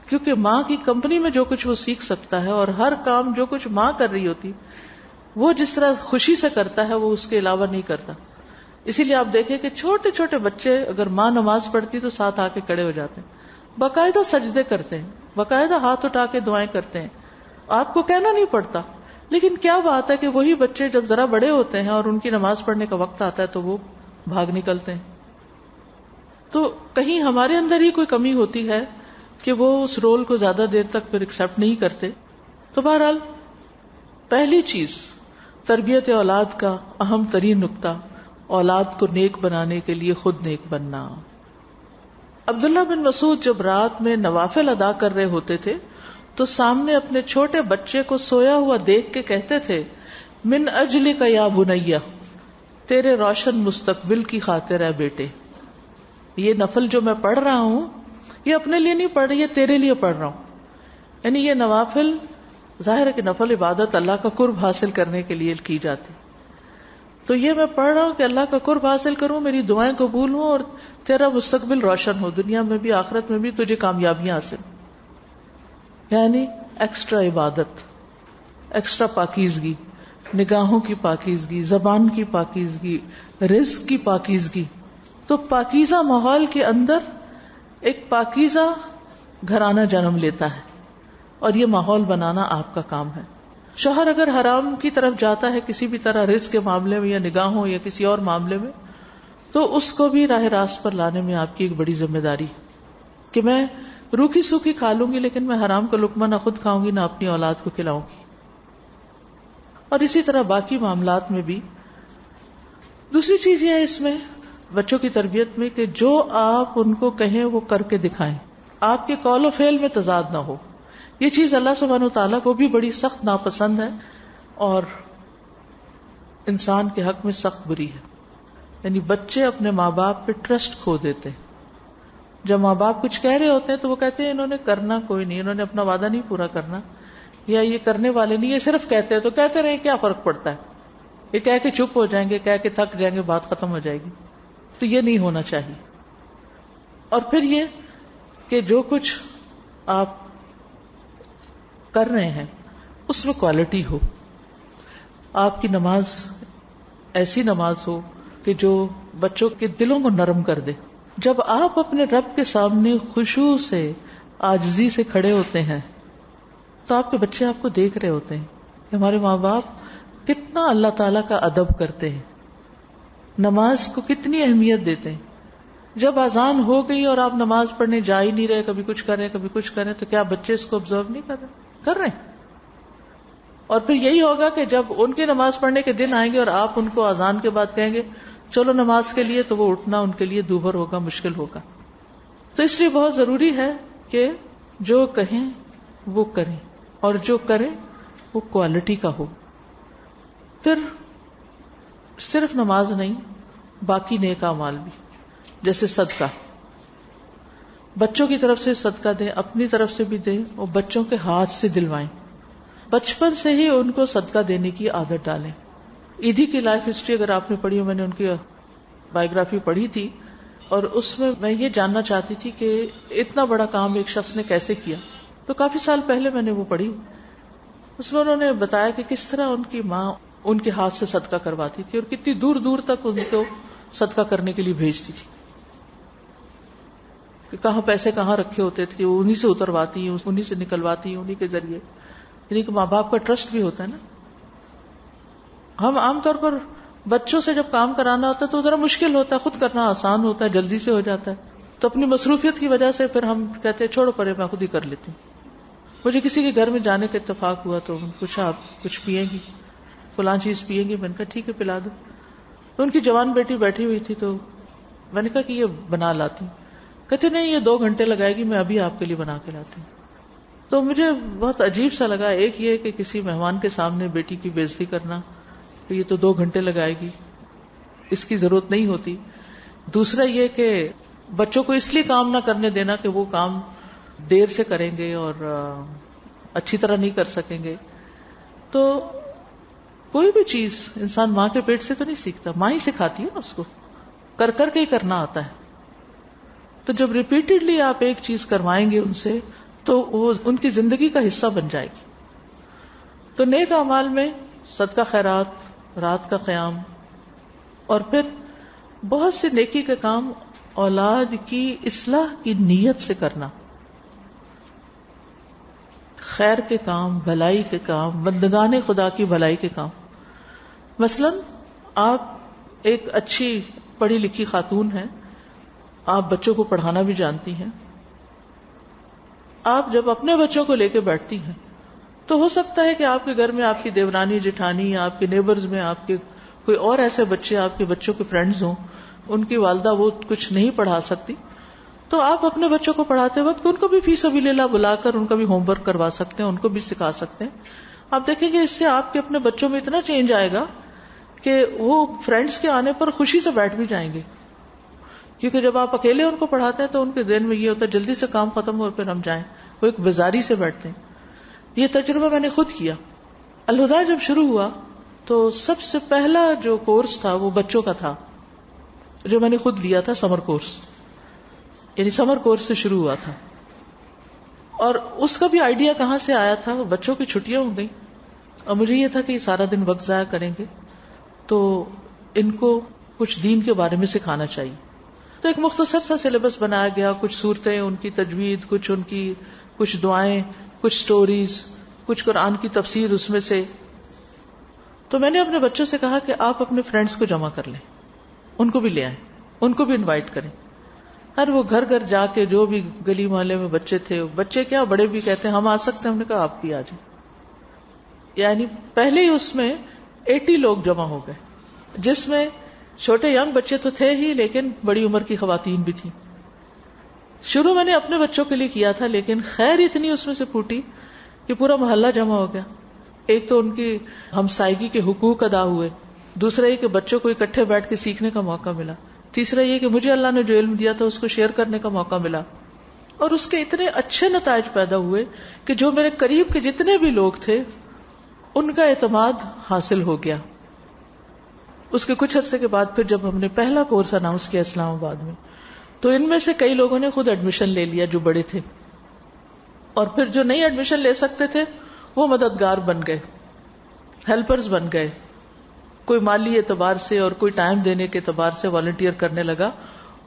کیونکہ ماں کی کمپنی میں جو کچھ وہ سیکھ سکتا ہے، اور ہر کام جو کچھ ماں کر رہی ہوتی وہ جس طرح خوشی سے کرتا ہے وہ اس کے علاوہ نہیں کرتا. اسی لیے آپ دیکھیں کہ چھوٹے چھوٹے بچے اگر ماں نماز پڑھتی تو ساتھ آ کے کھڑے ہو جاتے ہیں، باقاعدہ سجدے کرتے ہیں، باقاعدہ ہاتھ اٹھا کے دعائیں کرتے ہیں. آپ کو کہنا نہیں پڑتا. لیکن کیا بات ہے کہ وہی بچے جب ذرا بڑے ہوتے ہیں اور ان کی نماز پڑھنے کا وقت آتا ہے تو وہ بھاگ نکلتے ہیں. تو کہیں ہمارے اندر ہی کوئی کمی ہوتی ہے کہ وہ اس رول کو زیادہ دیر تک پھر ایکسپٹ نہیں کرتے. تو بہرحال پہلی چیز تربیت اولاد کا اہم ترین نقطہ، اولاد کو نیک بنانے کے لیے خود نیک بننا. عبداللہ بن مسعود جب رات میں نوافل ادا کر رہے ہوتے تھے تو سامنے اپنے چھوٹے بچے کو سویا ہوا دیکھ کے کہتے تھے، من اجلک یا بنیا، تیرے روشن مستقبل کی خاطر ہے بیٹے، یہ نفل جو میں پڑھ رہا ہوں یہ اپنے لیے نہیں پڑھ رہی، یہ تیرے لیے پڑھ رہا ہوں. یعنی یہ نوافل، ظاہر ہے کہ نفل عبادت اللہ کا قرب حاصل کرنے کے لیے کی جاتی، تو یہ میں پڑھ رہا ہوں کہ اللہ کا قرب حاصل کروں، میری دعائیں قبول ہوں اور تیرا مستقبل روشن ہو، دنیا میں بھی آخرت میں بھی تجھے کامیابیاں حاصل. یعنی ایکسٹرا عبادت، ایکسٹرا پاکیزگی، نگاہوں کی پاکیزگی، زبان کی پاکیزگی، رزق کی پاکیزگی. تو پاکیزہ ماحول کے اندر ایک پاکیزہ گھرانہ جنم لیتا ہے، اور یہ ماحول بنانا آپ کا کام ہے. شوہر اگر حرام کی طرف جاتا ہے کسی بھی طرح، رزق کے معاملے میں یا نگاہوں یا کسی اور معاملے میں، تو اس کو بھی راہ راست پر لانے میں آپ کی ایک بڑی ذمہ داری کہ میں روکھی سوکھی کھا لوں گی لیکن میں حرام کا لقمہ نہ خود کھاؤں گی نہ اپنی اولاد کو کھلاؤں گی. اور اسی طرح باقی معاملات میں بھی. دوسری چیز یہ ہے اس میں بچوں کی تربیت میں کہ جو آپ ان کو کہیں وہ کر کے دکھائیں، آپ کے قول و فعل میں تضاد نہ ہو. یہ چیز اللہ سبحانہ وتعالیٰ کو بھی بڑی سخت ناپسند ہے اور انسان کے حق میں سخت بری ہے. یعنی بچے اپنے ماں باپ پہ ٹرسٹ کھو دیتے ہیں. جب ماں باپ کچھ کہہ رہے ہوتے ہیں تو وہ کہتے ہیں انہوں نے کرنا کوئی نہیں، انہوں نے اپنا وعدہ نہیں پورا کرنا، یا یہ کرنے والے نہیں، یہ صرف کہتے ہیں تو کہتے رہے، کیا فرق پڑتا ہے، یہ کہہ کے چپ ہو جائیں گے، کہہ کے تھک جائیں گے، بات ختم ہو جائے گی. تو یہ نہیں ہونا چاہیے. اور پھر یہ کہ جو کچھ آپ کر رہے ہیں اس میں کوالٹی ہو. آپ کی نماز ایسی نماز ہو کہ جو بچوں کے دلوں کو نرم کر دے. جب آپ اپنے رب کے سامنے خشوع سے، عاجزی سے کھڑے ہوتے ہیں تو آپ کے بچے آپ کو دیکھ رہے ہوتے ہیں کہ ہمارے ماں باپ کتنا اللہ تعالیٰ کا ادب کرتے ہیں، نماز کو کتنی اہمیت دیتے ہیں. جب اذان ہو گئی اور آپ نماز پڑھنے جا ہی نہیں رہے، کبھی کچھ کر رہے کبھی کچھ کر رہے، تو کیا بچے اس کو آبزرو نہیں کر رہے ہیں؟ اور پھر یہی ہوگا کہ جب ان کی نماز پڑھنے کے دن آئیں گے اور آپ ان کو اذان کے بعد کہیں گے چلو نماز کے لیے، تو وہ اٹھنا ان کے لیے دوبھر ہوگا، مشکل ہوگا. تو اس لیے بہت ضروری ہے کہ جو کہیں وہ کریں، اور جو کریں وہ کوالٹی کا ہو. پھر صرف نماز نہیں، باقی نیک اعمال بھی، جیسے صدقہ. بچوں کی طرف سے صدقہ دیں، اپنی طرف سے بھی دیں، اور بچوں کے ہاتھ سے دلوائیں. بچپن سے ہی ان کو صدقہ دینے کی عادت ڈالیں. ایدھی کی لائف ہسٹری اگر آپ نے پڑھی ہو، میں نے ان کی بایوگرافی پڑھی تھی، اور اس میں یہ جاننا چاہتی تھی کہ اتنا بڑا کام ایک شخص نے کیسے کیا. تو کافی سال پہلے میں نے وہ پڑھی. اس میں انہوں نے بتایا کہ کس طرح ان کی ماں ان کے ہاتھ سے صدقہ کرواتی تھی، اور کتنی دور دور تک ان کو صدقہ کرنے کے لیے bھیجتی تھی، کہ کہاں پیسے کہاں رکھے ہوتے تھے، وہ انہی سے اترواتی ہیں، انہی سے نکلواتی ہیں، انہی کے ذریعے. یعنی کہ ماں باپ کا ٹرسٹ بھی ہوتا ہے نا. ہم عام طور پر بچوں سے جب کام کرانا ہوتا ہے تو ذرا مشکل ہوتا ہے، خود کرنا آسان ہوتا ہے، جلدی سے ہو جاتا ہے. تو اپنی مصروفیت کی وجہ سے پھر ہم کہتے ہیں چھوڑو پرے، میں خود ہی کر لیتی ہوں. مجھے کسی کے گھر میں جانے کا اتفاق ہوا تو پوچھا آپ کچھ پیئیں گی، فلاں چیز پیئیں گی؟ میں نے کہا ٹھیک ہے پلا دو. تو ان کی جوان بیٹی بیٹھی ہوئی تھی تو میں نے کہا کہ یہ بنا لاتی ہوں. کہتے نہیں یہ 2 گھنٹے لگائے گی، میں ابھی آپ کے لیے بنا کے لاتی ہوں. تو مجھے بہت عجیب سا لگا. ایک یہ کہ کسی مہمان کے سامنے بیٹی کی بے عزتی کرنا کہ یہ تو 2 گھنٹے لگائے گی، اس کی ضرورت نہیں ہوتی. دوسرا یہ کہ بچوں کو اس لیے کام نہ کرنے دینا کہ وہ کام دیر سے کریں گے اور اچھی طرح نہیں کر سکیں گے. تو کوئی بھی چیز انسان ماں کے پیٹ سے تو نہیں سیکھتا، ماں ہی سکھاتی ہے نا اس کو، کر کر کے ہی کرنا آتا ہے. تو جب ریپیٹڈلی آپ ایک چیز کروائیں گے ان سے تو وہ ان کی زندگی کا حصہ بن جائے گی. تو نیک اعمال میں صدقہ خیرات، رات کا قیام، اور پھر بہت سے نیکی کے کام اولاد کی اصلاح کی نیت سے کرنا، خیر کے کام، بھلائی کے کام، بندگان خدا کی بھلائی کے کام. مثلا آپ ایک اچھی پڑھی لکھی خاتون ہیں، آپ بچوں کو پڑھانا بھی جانتی ہیں. آپ جب اپنے بچوں کو لے کے بیٹھتی ہیں تو ہو سکتا ہے کہ آپ کے گھر میں آپ کی دیورانی جٹھانی، آپ کے نیبرز میں آپ کے کوئی اور ایسے بچے آپ کے بچوں کے فرینڈز ہوں، ان کی والدہ وہ کچھ نہیں پڑھا سکتی، تو آپ اپنے بچوں کو پڑھاتے وقت ان کو بھی فی سبیل اللہ بلا کر ان کا بھی ہوم ورک کروا سکتے ہیں، ان کو بھی سکھا سکتے ہیں. آپ دیکھیں گے اس سے آپ کے اپنے بچوں میں اتنا چینج آئے گا کہ وہ فرینڈز کے آنے پر خوشی سے بیٹھ بھی جائیں گے. کیونکہ جب آپ اکیلے ان کو پڑھاتے ہیں تو ان کے ذہن میں یہ ہوتا ہے جلدی سے کام ختم ہو اور پھر ہم جائیں، وہ ایک بیزاری سے بیٹھتے ہیں. یہ تجربہ میں نے خود کیا. الہدیٰ جب شروع ہوا تو سب سے پہلا جو کورس تھا وہ بچوں کا تھا، جو میں نے خود لیا تھا، سمر کورس. یعنی سمر کورس سے شروع ہوا تھا. اور اس کا بھی آئیڈیا کہاں سے آیا تھا، بچوں کی چھٹیاں ہو گئی اور مجھے یہ تھا کہ یہ سارا دن وقت ضائع کریں گے تو ان کو کچھ دین کے بارے میں سکھانا چاہیے. تو ایک مختصر سا سلیبس بنایا گیا، کچھ صورتیں، ان کی تجوید، کچھ دعائیں، کچھ سٹوریز، کچھ قرآن کی تفسیر اس میں سے. تو میں نے اپنے بچوں سے کہا کہ آپ اپنے فرینڈز کو جمع کر لیں، ان کو بھی لے آئیں، ان کو بھی انوائٹ کریں. ہر وہ گھر گھر جا کے جو بھی گلی محلے میں بچے تھے، بچے کیا بڑے بھی کہتے ہیں ہم آ سکتے ہیں، ہم نے کہا آپ بھی آ جائیں. یعنی پہلے ہی اس میں 80 لوگ جمع ہو گئے، جس میں چھوٹے ینگ بچے تو تھے ہی لیکن بڑی عمر کی خواتین بھی تھیں. شروع میں نے اپنے بچوں کے لیے کیا تھا لیکن خیر اتنی اس میں سے پھوٹی کہ پورا محلہ جمع ہو گیا. ایک تو ان کی ہمسائیگی کے حقوق ادا ہوئے، دوسرا یہ کہ بچوں کو اکٹھے بیٹھ کے سیکھنے کا موقع ملا، تیسرا یہ کہ مجھے اللہ نے جو علم دیا تھا اس کو شیئر کرنے کا موقع ملا. اور اس کے اتنے اچھے نتائج پیدا ہوئے کہ جو میرے قریب کے جتنے بھی لوگ تھے ان کا اعتماد حاصل ہو گیا. اس کے کچھ عرصے کے بعد پھر جب ہم نے پہلا کورس اناؤنس کیا اسلام آباد میں تو ان میں سے کئی لوگوں نے خود ایڈمیشن لے لیا جو بڑے تھے، اور پھر جو نہیں ایڈمیشن لے سکتے تھے وہ مددگار بن گئے، ہیلپرز بن گئے. کوئی مالی اعتبار سے اور کوئی ٹائم دینے کے اعتبار سے والنٹیئر کرنے لگا.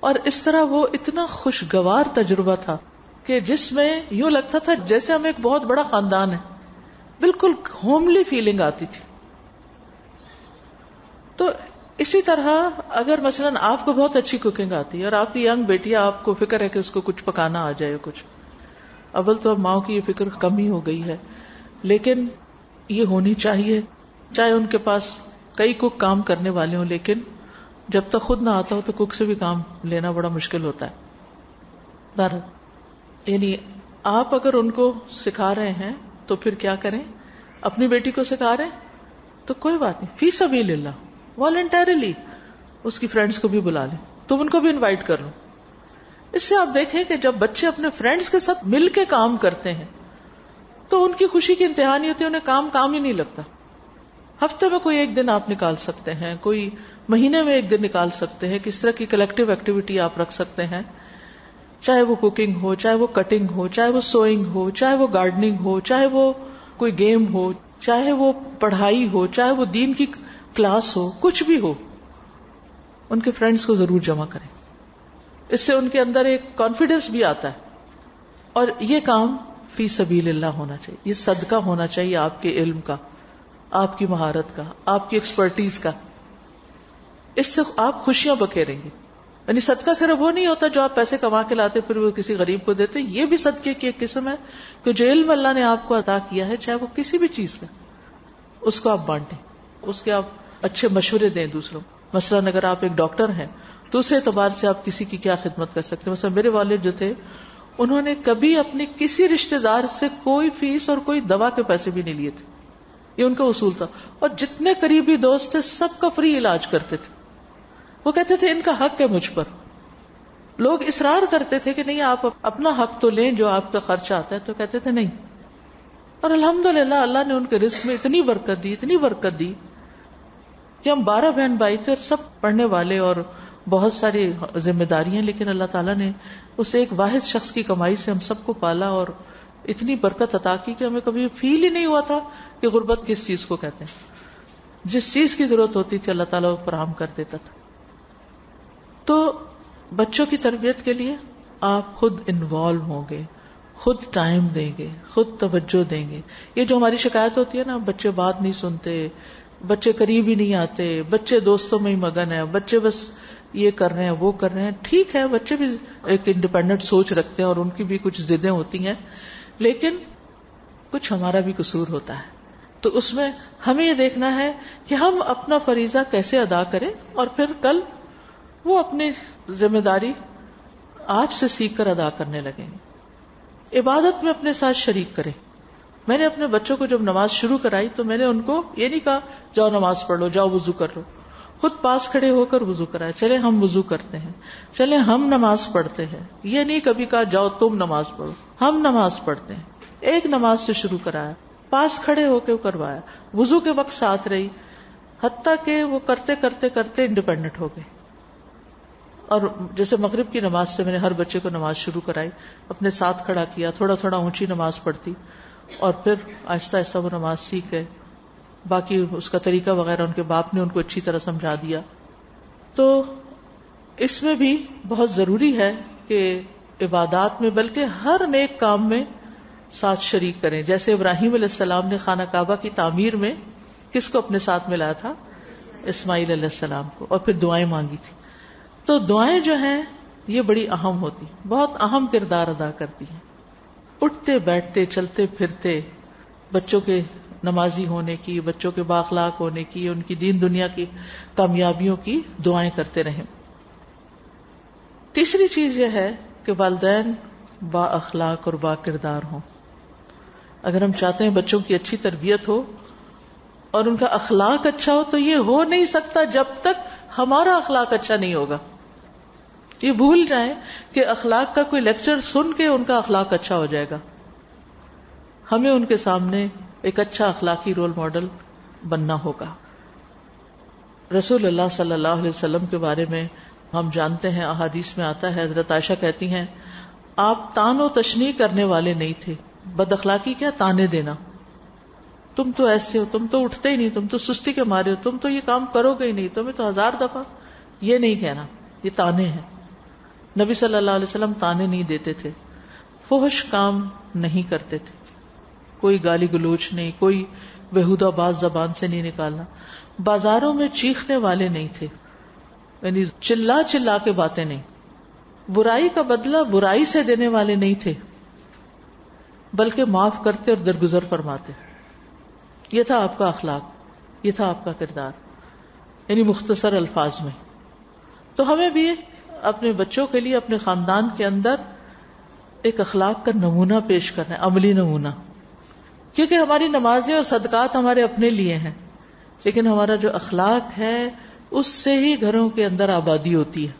اور اس طرح وہ اتنا خوشگوار تجربہ تھا کہ جس میں یوں لگتا تھا جیسے ہم ایک بہت بڑا خاندان ہے، بالکل ہوملی فیلنگ آتی تھی. تو اسی طرح اگر مثلا آپ کو بہت اچھی کوکنگ آتی ہے اور آپ کی ینگ بیٹی، آپ کو فکر ہے کہ اس کو کچھ پکانا آ جائے، کچھ اول تو اب ماؤں کی یہ فکر کم ہی ہو گئی ہے، لیکن یہ ہونی چاہیے. چاہے ان کے پاس کئی کوک کام کرنے والے ہوں، لیکن جب تک خود نہ آتا ہو تو کوک سے بھی کام لینا بڑا مشکل ہوتا ہے. یعنی آپ اگر ان کو سکھا رہے ہیں تو پھر کیا کریں، اپنی بیٹی کو سکھا رہے ہیں تو کوئی بات نہیں، فی سبیل اللہ والنٹریلی اس کی فرینڈز کو بھی بلا لیں، تم ان کو بھی انوائٹ کر لو. اس سے آپ دیکھیں کہ جب بچے اپنے فرینڈز کے ساتھ مل کے کام کرتے ہیں تو ان کی خوشی کی انتہا نہیں ہوتی، انہیں کام ہی نہیں لگتا. ہفتے میں کوئی ایک دن آپ نکال سکتے ہیں، کوئی مہینے میں ایک دن نکال سکتے ہیں، کس طرح کی کلیکٹیو ایکٹیویٹی آپ رکھ سکتے ہیں، چاہے وہ کوکنگ ہو، چاہے وہ کٹنگ ہو، چاہے وہ سوئنگ ہو، چاہے وہ گارڈننگ ہو، چاہے وہ کوئی گیم ہو، چاہے وہ پڑھائی ہو، چاہے وہ دین کی کلاس ہو، کچھ بھی ہو. ان کے فرینڈز کو ضرور جمع کریں، اس سے ان کے اندر ایک کانفیڈنس بھی آتا ہے. اور یہ کام فی سبیل اللہ ہونا چاہیے، یہ صدقہ ہونا چاہیے آپ کے علم کا، آپ کی مہارت کا، آپ کی ایکسپرٹیز کا. اس سے آپ خوشیاں بکھیریں گے. یعنی صدقہ صرف وہ نہیں ہوتا جو آپ پیسے کما کے لاتے پھر وہ کسی غریب کو دیتے، یہ بھی صدقے کی ایک قسم ہے کہ جو علم اللہ نے آپ کو عطا کیا ہے، چاہے وہ کسی بھی چیز کا، اس کو آپ بانٹیں، اس کے آپ اچھے مشورے دیں دوسروں. مثلاً اگر آپ ایک ڈاکٹر ہیں تو اس اعتبار سے آپ کسی کی کیا خدمت کر سکتے ہیں. مثلا میرے والد جو تھے انہوں نے کبھی اپنی کسی رشتہ دار سے کوئی فیس اور کوئی دوا کے پیسے بھی نہیں لیے تھے. یہ ان کا اصول تھا. اور جتنے قریبی دوست تھے سب کا فری علاج کرتے تھے. وہ کہتے تھے ان کا حق ہے مجھ پر. لوگ اصرار کرتے تھے کہ نہیں آپ اپنا حق تو لیں جو آپ کا خرچہ آتا ہے, تو کہتے تھے نہیں. اور الحمدللہ اللہ نے ان کے رزق میں اتنی برکت دی کہ ہم 12 بہن بھائی تھے اور سب پڑھنے والے اور بہت ساری ذمہ داریاں, لیکن اللہ تعالیٰ نے اس ایک واحد شخص کی کمائی سے ہم سب کو پالا اور اتنی برکت عطا کی کہ ہمیں کبھی فیل ہی نہیں ہوا تھا کہ غربت کس چیز کو کہتے ہیں. جس چیز کی ضرورت ہوتی تھی اللہ تعالیٰ وہ فراہم کر دیتا تھا. تو بچوں کی تربیت کے لیے آپ خود انوالو ہوں گے, خود ٹائم دیں گے, خود توجہ دیں گے. یہ جو ہماری شکایت ہوتی ہے نا, بچے بات نہیں سنتے, بچے قریب ہی نہیں آتے, بچے دوستوں میں ہی مگن ہیں, بچے بس یہ کر رہے ہیں وہ کر رہے ہیں. ٹھیک ہے, بچے بھی ایک انڈیپینڈنٹ سوچ رکھتے ہیں اور ان کی بھی کچھ ضدیں ہوتی ہیں, لیکن کچھ ہمارا بھی قصور ہوتا ہے. تو اس میں ہمیں یہ دیکھنا ہے کہ ہم اپنا فریضہ کیسے ادا کریں اور پھر کل وہ اپنی ذمہ داری آپ سے سیکھ کر ادا کرنے لگیں گے. عبادت میں اپنے ساتھ شریک کریں. میں نے اپنے بچوں کو جب نماز شروع کرائی تو میں نے ان کو یہ نہیں کہا جاؤ نماز پڑھ لو, جاؤ وضو کر لو. خود پاس کھڑے ہو کر وضو کرایا, چلے ہم وضو کرتے ہیں, چلے ہم نماز پڑھتے ہیں. یہ نہیں کبھی کہا جاؤ تم نماز پڑھو, ہم نماز پڑھتے ہیں. ایک نماز سے شروع کرایا, پاس کھڑے ہو کے کروایا, وضو کے وقت ساتھ رہی, حتیٰ کہ وہ کرتے کرتے کرتے انڈیپینڈنٹ ہو گئے. اور جیسے مغرب کی نماز سے میں نے ہر بچے کو نماز شروع کرائی, اپنے ساتھ کھڑا کیا, تھوڑا تھوڑا اونچی نماز پڑھتی, اور پھر آہستہ آہستہ وہ نماز سیکھ گئے. باقی اس کا طریقہ وغیرہ ان کے باپ نے ان کو اچھی طرح سمجھا دیا. تو اس میں بھی بہت ضروری ہے کہ عبادات میں بلکہ ہر نیک کام میں ساتھ شریک کریں. جیسے ابراہیم علیہ السلام نے خانہ کعبہ کی تعمیر میں کس کو اپنے ساتھ ملایا تھا؟ اسماعیل علیہ السلام کو, اور پھر دعائیں مانگی تھی. تو دعائیں جو ہیں یہ بڑی اہم ہوتی, بہت اہم کردار ادا کرتی ہیں. اٹھتے بیٹھتے چلتے پھرتے بچوں کے نمازی ہونے کی, بچوں کے بااخلاق ہونے کی, ان کی دین دنیا کی کامیابیوں کی دعائیں کرتے رہیں. تیسری چیز یہ ہے کہ والدین با اخلاق اور با کردار ہوں. اگر ہم چاہتے ہیں بچوں کی اچھی تربیت ہو اور ان کا اخلاق اچھا ہو, تو یہ ہو نہیں سکتا جب تک ہمارا اخلاق اچھا نہیں ہوگا. یہ بھول جائیں کہ اخلاق کا کوئی لیکچر سن کے ان کا اخلاق اچھا ہو جائے گا. ہمیں ان کے سامنے ایک اچھا اخلاقی رول ماڈل بننا ہوگا. رسول اللہ صلی اللہ علیہ وسلم کے بارے میں ہم جانتے ہیں, احادیث میں آتا ہے, حضرت عائشہ کہتی ہیں آپ طعن و تشنیع کرنے والے نہیں تھے. بد اخلاقی کیا؟ طعنے دینا. تم تو ایسے ہو, تم تو اٹھتے ہی نہیں, تم تو سستی کے مارے ہو, تم تو یہ کام کرو گے ہی نہیں, تمہیں تو 1000 دفعہ. یہ نہیں کہنا, یہ طعنے ہیں. نبی صلی اللہ علیہ وسلم طعنے نہیں دیتے تھے, فحش کام نہیں کرتے تھے, کوئی گالی گلوچ نہیں, کوئی بےہودہ بات زبان سے نہیں نکالنا. بازاروں میں چیخنے والے نہیں تھے, یعنی چلا چلا کے باتیں نہیں. برائی کا بدلہ برائی سے دینے والے نہیں تھے, بلکہ معاف کرتے اور درگزر فرماتے. یہ تھا آپ کا اخلاق, یہ تھا آپ کا کردار, یعنی مختصر الفاظ میں. تو ہمیں بھی اپنے بچوں کے لیے اپنے خاندان کے اندر ایک اخلاق کا نمونہ پیش کرنا ہے, عملی نمونہ. کیونکہ ہماری نمازیں اور صدقات ہمارے اپنے لیے ہیں, لیکن ہمارا جو اخلاق ہے اس سے ہی گھروں کے اندر آبادی ہوتی ہے,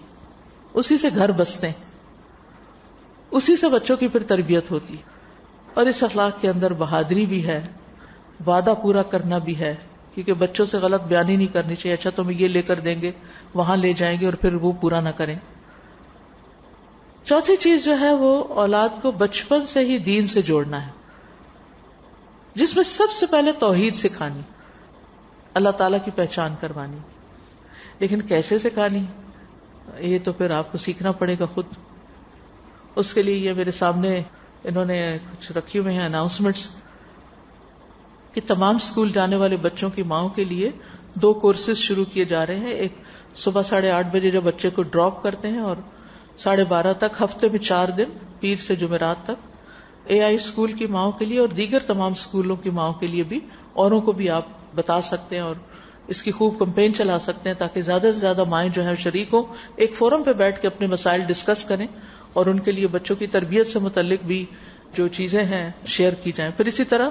اسی سے گھر بستے ہیں, اسی سے بچوں کی پھر تربیت ہوتی ہے. اور اس اخلاق کے اندر بہادری بھی ہے, وعدہ پورا کرنا بھی ہے, کیونکہ بچوں سے غلط بیانی نہیں کرنی چاہیے. اچھا تمہیں یہ لے کر دیں گے, وہاں لے جائیں گے اور پھر وہ پورا نہ کریں. چوتھی چیز جو ہے وہ اولاد کو بچپن سے ہی دین سے جوڑنا ہے, جس میں سب سے پہلے توحید سکھانی, اللہ تعالیٰ کی پہچان کروانی. لیکن کیسے سکھانی, یہ تو پھر آپ کو سیکھنا پڑے گا خود. اس کے لیے یہ میرے سامنے انہوں نے کچھ رکھی ہوئے ہیں اناؤنسمنٹس کہ تمام اسکول جانے والے بچوں کی ماؤں کے لیے 2 کورسز شروع کیے جا رہے ہیں. ایک صبح 8:30 بجے جب بچے کو ڈراپ کرتے ہیں, اور 12:30 تک, ہفتے میں 4 دن, پیر سے جمعرات تک, AI اسکول کی ماؤں کے لیے اور دیگر تمام اسکولوں کی ماؤں کے لیے بھی. اوروں کو بھی آپ بتا سکتے ہیں اور اس کی خوب کمپین چلا سکتے ہیں تاکہ زیادہ سے زیادہ مائیں جو ہیں شریک ہوں، ایک فورم پہ بیٹھ کے اپنے مسائل ڈسکس کریں اور ان کے لیے بچوں کی تربیت سے متعلق بھی جو چیزیں ہیں شیئر کی جائیں. پھر اسی طرح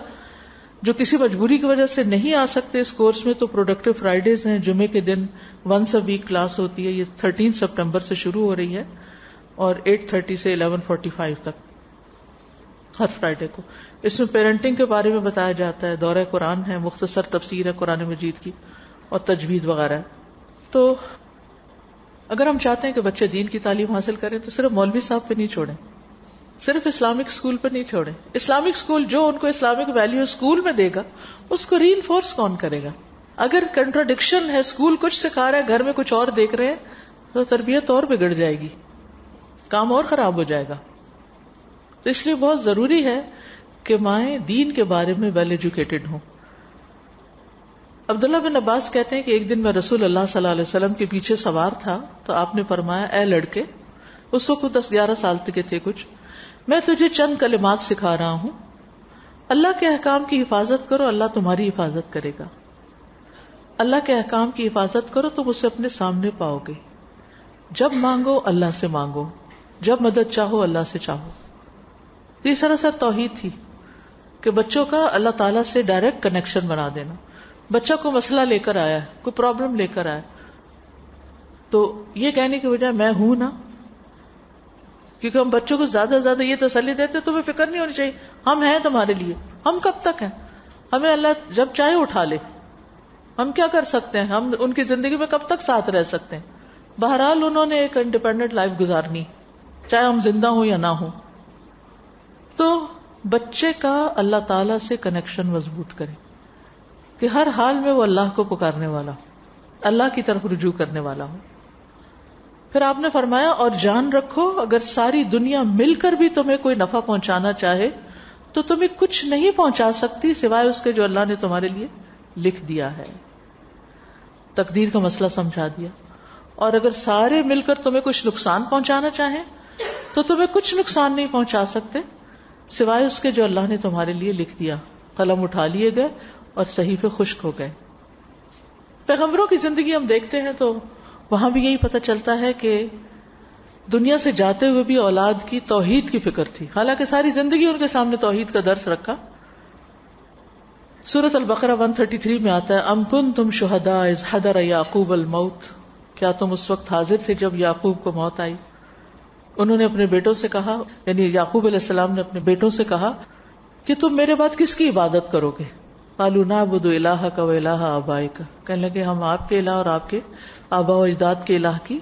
جو کسی مجبوری کی وجہ سے نہیں آ سکتے اس کورس میں، تو پروڈکٹیو فرائیڈیز ہیں، جمعے کے دن ونس اے ویک کلاس ہوتی ہے. یہ 13 سپٹمبر سے شروع ہو رہی ہے اور 8:30 سے 11:45 تک ہر فرائیڈے کو. اس میں پیرنٹنگ کے بارے میں بتایا جاتا ہے، دورہ قرآن ہے، مختصر تفسیر ہے قرآن مجید کی اور تجوید وغیرہ ہے. تو اگر ہم چاہتے ہیں کہ بچے دین کی تعلیم حاصل کریں تو صرف مولوی صاحب پہ نہیں چھوڑیں، صرف اسلامک اسکول پہ نہیں چھوڑیں. اسلامک اسکول جو ان کو اسلامک ویلیو اسکول میں دے گا اس کو ری انفورس کون کرے گا؟ اگر کنٹراڈکشن ہے، اسکول کچھ سکھا رہا ہے، گھر میں کچھ اور دیکھ رہے ہیں، تو تربیت اور بگڑ جائے گی، کام اور خراب ہو جائے گا. تو اس لیے بہت ضروری ہے کہ مائیں دین کے بارے میں ویل ایجوکیٹڈ ہوں. عبداللہ بن عباس کہتے ہیں کہ ایک دن میں رسول اللہ صلی اللہ علیہ وسلم کے پیچھے سوار تھا تو آپ نے فرمایا، اے لڑکے، اس وقت 10-11 سال کے تھے کچھ، میں تجھے چند کلمات سکھا رہا ہوں. اللہ کے احکام کی حفاظت کرو، اللہ تمہاری حفاظت کرے گا. اللہ کے احکام کی حفاظت کرو، تم اسے اپنے سامنے پاؤ گے. جب مانگو اللہ سے مانگو، جب مدد چاہو اللہ سے چاہو. یہ سراسر توحید تھی کہ بچوں کا اللہ تعالیٰ سے ڈائریکٹ کنیکشن بنا دینا. بچہ کو مسئلہ لے کر آیا ہے، کوئی پرابلم لے کر آیا، تو یہ کہنے کی بجائے میں ہوں نا، کیونکہ ہم بچوں کو زیادہ سے زیادہ یہ تسلی دیتے تمہیں فکر نہیں ہونی چاہیے، ہم ہیں تمہارے لیے. ہم کب تک ہیں؟ ہمیں اللہ جب چاہے اٹھا لے، ہم کیا کر سکتے ہیں؟ ہم ان کی زندگی میں کب تک ساتھ رہ سکتے ہیں؟ بہرحال انہوں نے ایک انڈیپینڈنٹ لائف گزارنی، چاہے ہم زندہ ہوں یا نہ ہوں. تو بچے کا اللہ تعالی سے کنیکشن مضبوط کرے کہ ہر حال میں وہ اللہ کو پکارنے والا، اللہ کی طرف رجوع کرنے والا ہو. پھر آپ نے فرمایا، اور جان رکھو اگر ساری دنیا مل کر بھی تمہیں کوئی نفع پہنچانا چاہے تو تمہیں کچھ نہیں پہنچا سکتی سوائے اس کے جو اللہ نے تمہارے لیے لکھ دیا ہے. تقدیر کا مسئلہ سمجھا دیا. اور اگر سارے مل کر تمہیں کچھ نقصان پہنچانا چاہیں تو تمہیں کچھ نقصان نہیں پہنچا سکتے سوائے اس کے جو اللہ نے تمہارے لیے لکھ دیا. قلم اٹھا لیے گئے اور صحیفے خشک ہو گئے. پیغمبروں کی زندگی ہم دیکھتے ہیں تو وہاں بھی یہی پتہ چلتا ہے کہ دنیا سے جاتے ہوئے بھی اولاد کی توحید کی فکر تھی، حالانکہ ساری زندگی ان کے سامنے توحید کا درس رکھا. سورۃ البقرہ 133 میں آتا ہے، ام کنتم شہداء اذ حضر یعقوب الموت، کیا تم اس وقت حاضر تھے جب یعقوب کو موت آئی؟ انہوں نے اپنے بیٹوں سے کہا، یعنی یعقوب علیہ السلام نے اپنے بیٹوں سے کہا کہ تم میرے بعد کس کی عبادت کرو گے؟ قالوا نعبد الہک و الہ آبائک، کہنے لگے ہم آپ کے الہ اور آپ کے آباء و اجداد کے الہ کی،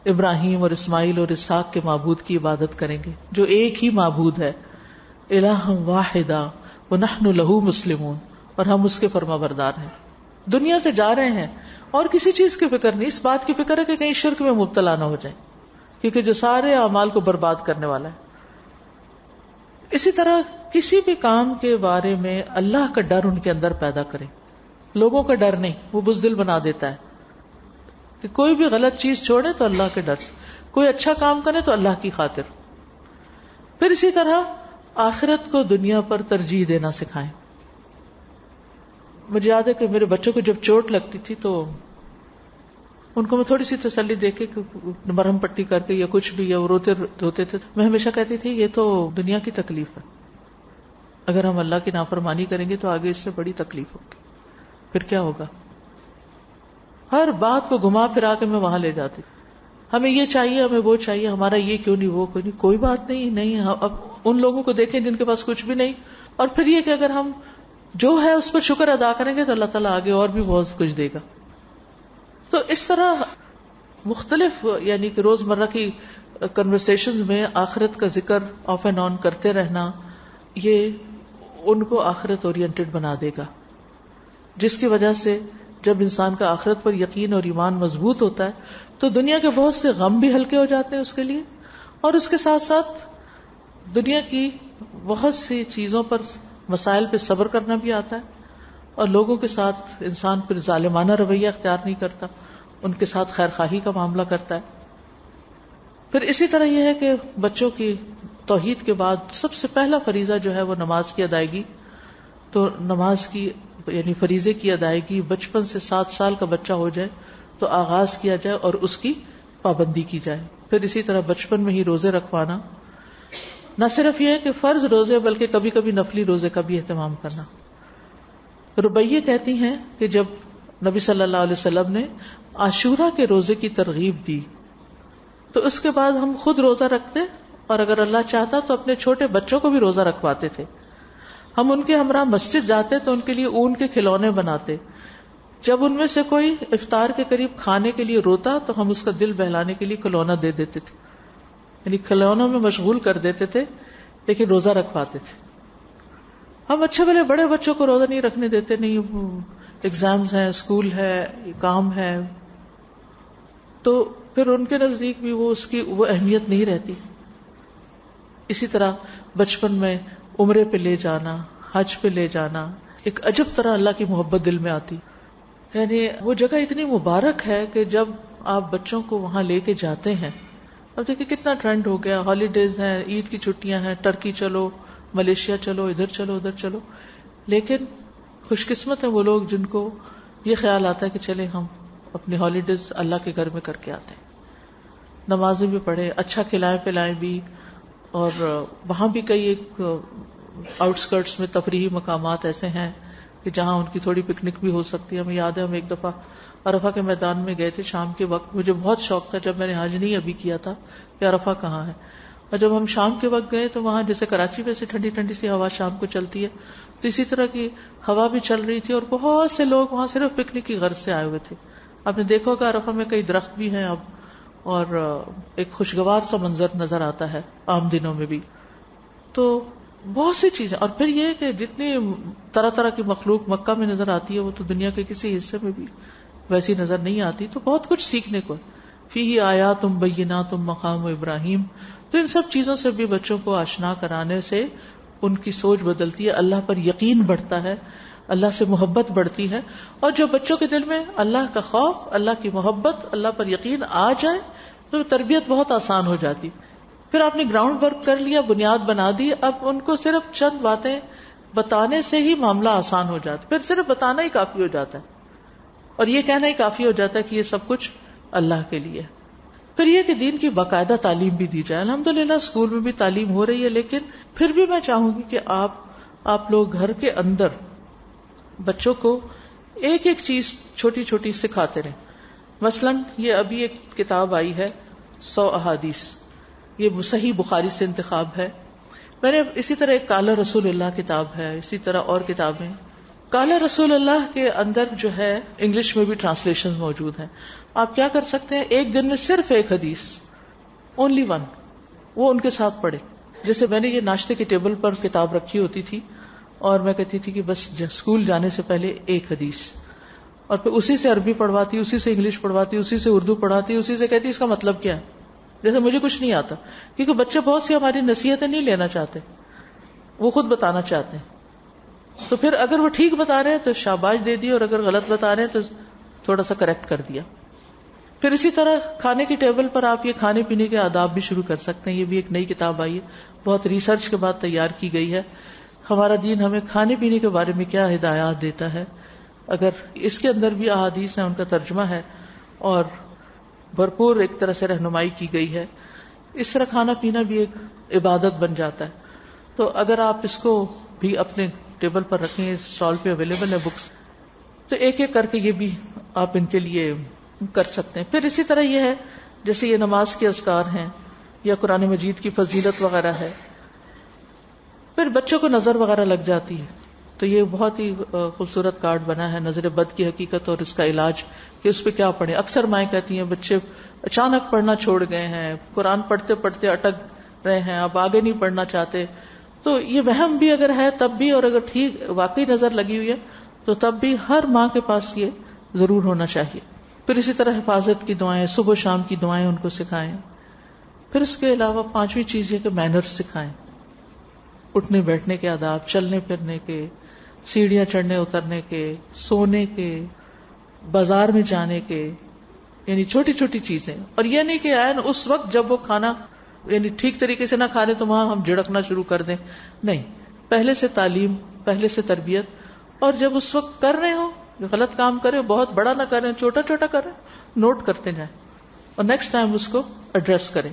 ابراہیم اور اسماعیل اور اسحاق کے معبود کی عبادت کریں گے جو ایک ہی معبود ہے. الہ واحدا ونحن لہ مسلمون، اور ہم اس کے فرما بردار ہیں. دنیا سے جا رہے ہیں اور کسی چیز کی فکر نہیں، اس بات کی فکر ہے کہ کہیں شرک میں مبتلا نہ ہو جائیں، کیونکہ جو سارے اعمال کو برباد کرنے والا ہے. اسی طرح کسی بھی کام کے بارے میں اللہ کا ڈر ان کے اندر پیدا کریں. لوگوں کا ڈر نہیں، وہ بزدل بنا دیتا ہے. کہ کوئی بھی غلط چیز چھوڑے تو اللہ کے ڈر سے، کوئی اچھا کام کرے تو اللہ کی خاطر. پھر اسی طرح آخرت کو دنیا پر ترجیح دینا سکھائیں. مجھے یاد ہے کہ میرے بچوں کو جب چوٹ لگتی تھی تو ان کو میں تھوڑی سی تسلی دے کے مرہم پٹی کر کے یا کچھ بھی، یا وہ روتے تھے، میں ہمیشہ کہتی تھی یہ تو دنیا کی تکلیف ہے، اگر ہم اللہ کی نافرمانی کریں گے تو آگے اس سے بڑی تکلیف ہوگی. پھر کیا ہوگا؟ ہر بات کو گھما پھرا کے میں وہاں لے جاتی، ہمیں یہ چاہیے، ہمیں وہ چاہیے، ہمارا یہ کیوں نہیں، وہ کیوں نہیں. کوئی بات نہیں. اب ان لوگوں کو دیکھیں جن کے پاس کچھ بھی نہیں، اور پھر یہ کہ اگر ہم جو ہے اس پر شکر ادا کریں گے تو اللہ تعالیٰ آگے اور بھی بہت کچھ دے گا. تو اس طرح مختلف یعنی کہ روزمرہ کی کنورسیشنز میں آخرت کا ذکر آف اینڈ آن کرتے رہنا، یہ ان کو آخرت اورینٹڈ بنا دے گا، جس کی وجہ سے جب انسان کا آخرت پر یقین اور ایمان مضبوط ہوتا ہے تو دنیا کے بہت سے غم بھی ہلکے ہو جاتے ہیں اس کے لیے، اور اس کے ساتھ ساتھ دنیا کی بہت سی چیزوں پر، مسائل پہ صبر کرنا بھی آتا ہے، اور لوگوں کے ساتھ انسان پھر ظالمانہ رویہ اختیار نہیں کرتا، ان کے ساتھ خیر خواہی کا معاملہ کرتا ہے. پھر اسی طرح یہ ہے کہ بچوں کی توحید کے بعد سب سے پہلا فریضہ جو ہے وہ نماز کی ادائیگی. تو نماز کی یعنی فریضے کی ادائیگی بچپن سے 7 سال کا بچہ ہو جائے تو آغاز کیا جائے اور اس کی پابندی کی جائے. پھر اسی طرح بچپن میں ہی روزے رکھوانا. نہ صرف یہ ہے کہ فرض روزے بلکہ کبھی کبھی نفلی روزے کا بھی اہتمام کرنا. ربیہ کہتی ہیں کہ جب نبی صلی اللہ علیہ وسلم نے عاشورہ کے روزے کی ترغیب دی تو اس کے بعد ہم خود روزہ رکھتے اور اگر اللہ چاہتا تو اپنے چھوٹے بچوں کو بھی روزہ رکھواتے تھے. ہم ان کے ہمراہ مسجد جاتے تو ان کے لیے اون کے کھلونے بناتے. جب ان میں سے کوئی افطار کے قریب کھانے کے لیے روتا تو ہم اس کا دل بہلانے کے لیے کھلونا دے دیتے تھے، یعنی کھلونوں میں مشغول کر دیتے تھے لیکن روزہ رکھواتے تھے. ہم اچھے بھلے بڑے بچوں کو روزہ نہیں رکھنے دیتے، نہیں ایگزامز ہیں، اسکول ہے، کام ہے، تو پھر ان کے نزدیک بھی اس کی اہمیت نہیں رہتی. اسی طرح بچپن میں عمرے پہ لے جانا، حج پہ لے جانا، ایک عجب طرح اللہ کی محبت دل میں آتی. یعنی وہ جگہ اتنی مبارک ہے کہ جب آپ بچوں کو وہاں لے کے جاتے ہیں، اب دیکھیں کتنا ٹرینڈ ہو گیا، ہالیڈیز ہیں، عید کی چھٹیاں ہیں، ٹرکی چلو، ملیشیا چلو، ادھر چلو ادھر چلو. لیکن خوش قسمت ہیں وہ لوگ جن کو یہ خیال آتا ہے کہ چلے ہم اپنی ہالیڈیز اللہ کے گھر میں کر کے آتے ہیں، نمازیں بھی پڑھیں، اچھا کھلائیں پلائیں بھی. اور وہاں بھی کئی ایک آؤٹ اسکرٹس میں تفریحی مقامات ایسے ہیں کہ جہاں ان کی تھوڑی پکنک بھی ہو سکتی ہے. ہمیں یاد ہے ہم ایک دفعہ عرفہ کے میدان میں گئے تھے شام کے وقت. مجھے بہت شوق تھا جب میں نے حج نہیں ابھی کیا تھا کہ عرفہ کہاں ہے، اور جب ہم شام کے وقت گئے تو وہاں جیسے کراچی میں سے ٹھنڈی ٹھنڈی سی ہوا شام کو چلتی ہے تو اسی طرح کی ہوا بھی چل رہی تھی اور بہت سے لوگ وہاں صرف پکنک کی غرض سے آئے ہوئے تھے. آپ نے دیکھا ہوگا عرفہ میں کئی درخت بھی ہیں اب اور ایک خوشگوار سا منظر نظر آتا ہے عام دنوں میں بھی. تو بہت سی چیزیں، اور پھر یہ کہ جتنی طرح طرح کی مخلوق مکہ میں نظر آتی ہے وہ تو دنیا کے کسی حصے میں بھی ویسی نظر نہیں آتی. تو بہت کچھ سیکھنے کو فیہ آیات بینات مقام ابراہیم. تو ان سب چیزوں سے بھی بچوں کو آشنا کرانے سے ان کی سوچ بدلتی ہے، اللہ پر یقین بڑھتا ہے، اللہ سے محبت بڑھتی ہے. اور جو بچوں کے دل میں اللہ کا خوف، اللہ کی محبت، اللہ پر یقین آ جائے تو تربیت بہت آسان ہو جاتی. پھر آپ نے گراؤنڈ ورک کر لیا، بنیاد بنا دی، اب ان کو صرف چند باتیں بتانے سے ہی معاملہ آسان ہو جاتا ہے. پھر صرف بتانا ہی کافی ہو جاتا ہے اور یہ کہنا ہی کافی ہو جاتا ہے کہ یہ سب کچھ اللہ کے لیے. پھر یہ کہ دین کی باقاعدہ تعلیم بھی دی جائے. الحمدللہ اسکول میں بھی تعلیم ہو رہی ہے، لیکن پھر بھی میں چاہوں گی کہ آپ لوگ گھر کے اندر بچوں کو ایک ایک چیز چھوٹی چھوٹی سکھاتے رہیں. مثلاً یہ ابھی ایک کتاب آئی ہے 100 احادیث، یہ صحیح بخاری سے انتخاب ہے. میں نے اسی طرح ایک قال رسول اللہ کتاب ہے، اسی طرح اور کتابیں. قال رسول اللہ کے اندر جو ہے انگلش میں بھی ٹرانسلیشن موجود ہیں. آپ کیا کر سکتے ہیں، ایک دن میں صرف ایک حدیث، اونلی ون، وہ ان کے ساتھ پڑھے. جیسے میں نے یہ ناشتے کی ٹیبل پر کتاب رکھی ہوتی تھی اور میں کہتی تھی کہ بس اسکول جانے سے پہلے ایک حدیث، اور پھر اسی سے عربی پڑھواتی، اسی سے انگلش پڑھواتی، اسی سے اردو پڑھاتی، اسی سے کہتی اس کا مطلب کیا ہے. جیسے مجھے کچھ نہیں آتا، کیونکہ بچے بہت سی ہماری نصیحتیں نہیں لینا چاہتے، وہ خود بتانا چاہتے ہیں. تو پھر اگر وہ ٹھیک بتا رہے ہیں تو شاباش دے دی، اور اگر غلط بتا رہے ہیں تو تھوڑا سا کریکٹ کر دیا. پھر اسی طرح کھانے کی ٹیبل پر آپ یہ کھانے پینے کے آداب بھی شروع کر سکتے ہیں. یہ بھی ایک نئی کتاب آئی ہے، بہت ریسرچ کے بعد تیار کی گئی ہے. ہمارا دین ہمیں کھانے پینے کے بارے میں کیا ہدایات دیتا ہے، اگر اس کے اندر بھی احادیث ہیں، ان کا ترجمہ ہے اور بھرپور ایک طرح سے رہنمائی کی گئی ہے. اس طرح کھانا پینا بھی ایک عبادت بن جاتا ہے. تو اگر آپ اس کو بھی اپنے ٹیبل پر رکھیں، اسٹال پہ اویلیبل ہے بکس، تو ایک ایک کر کے یہ بھی آپ ان کے لیے کر سکتے ہیں. پھر اسی طرح یہ ہے جیسے یہ نماز کے اذکار ہیں یا قرآن مجید کی فضیلت وغیرہ ہے. پھر بچوں کو نظر وغیرہ لگ جاتی ہے تو یہ بہت ہی خوبصورت کارڈ بنا ہے، نظر بد کی حقیقت اور اس کا علاج، کہ اس پہ کیا پڑھیں. اکثر مائیں کہتی ہیں بچے اچانک پڑھنا چھوڑ گئے ہیں، قرآن پڑھتے پڑھتے اٹک رہے ہیں، اب آگے نہیں پڑھنا چاہتے. تو یہ وہم بھی اگر ہے تب بھی، اور اگر ٹھیک واقعی نظر لگی ہوئی ہے تو تب بھی ہر ماں کے پاس یہ ضرور ہونا چاہیے. پھر اسی طرح حفاظت کی دعائیں، صبح و شام کی دعائیں ان کو سکھائیں. پھر اس کے علاوہ 5ویں چیز یہ کہ مینرز سکھائیں، اٹھنے بیٹھنے کے آداب، چلنے پھرنے کے، سیڑھیاں چڑھنے اترنے کے، سونے کے، بازار میں جانے کے، یعنی چھوٹی چھوٹی چیزیں. اور یہ نہیں کہ عین اس وقت جب وہ کھانا یعنی ٹھیک طریقے سے نہ کھا لیں تو وہاں ہم جھڑکنا شروع کر دیں. نہیں، پہلے سے تعلیم، پہلے سے تربیت، اور جب اس وقت کر رہے ہو جو غلط کام کرے بہت بڑا نہ کریں، چھوٹا چھوٹا کریں، نوٹ کرتے جائیں اور نیکسٹ ٹائم اس کو ایڈریس کریں.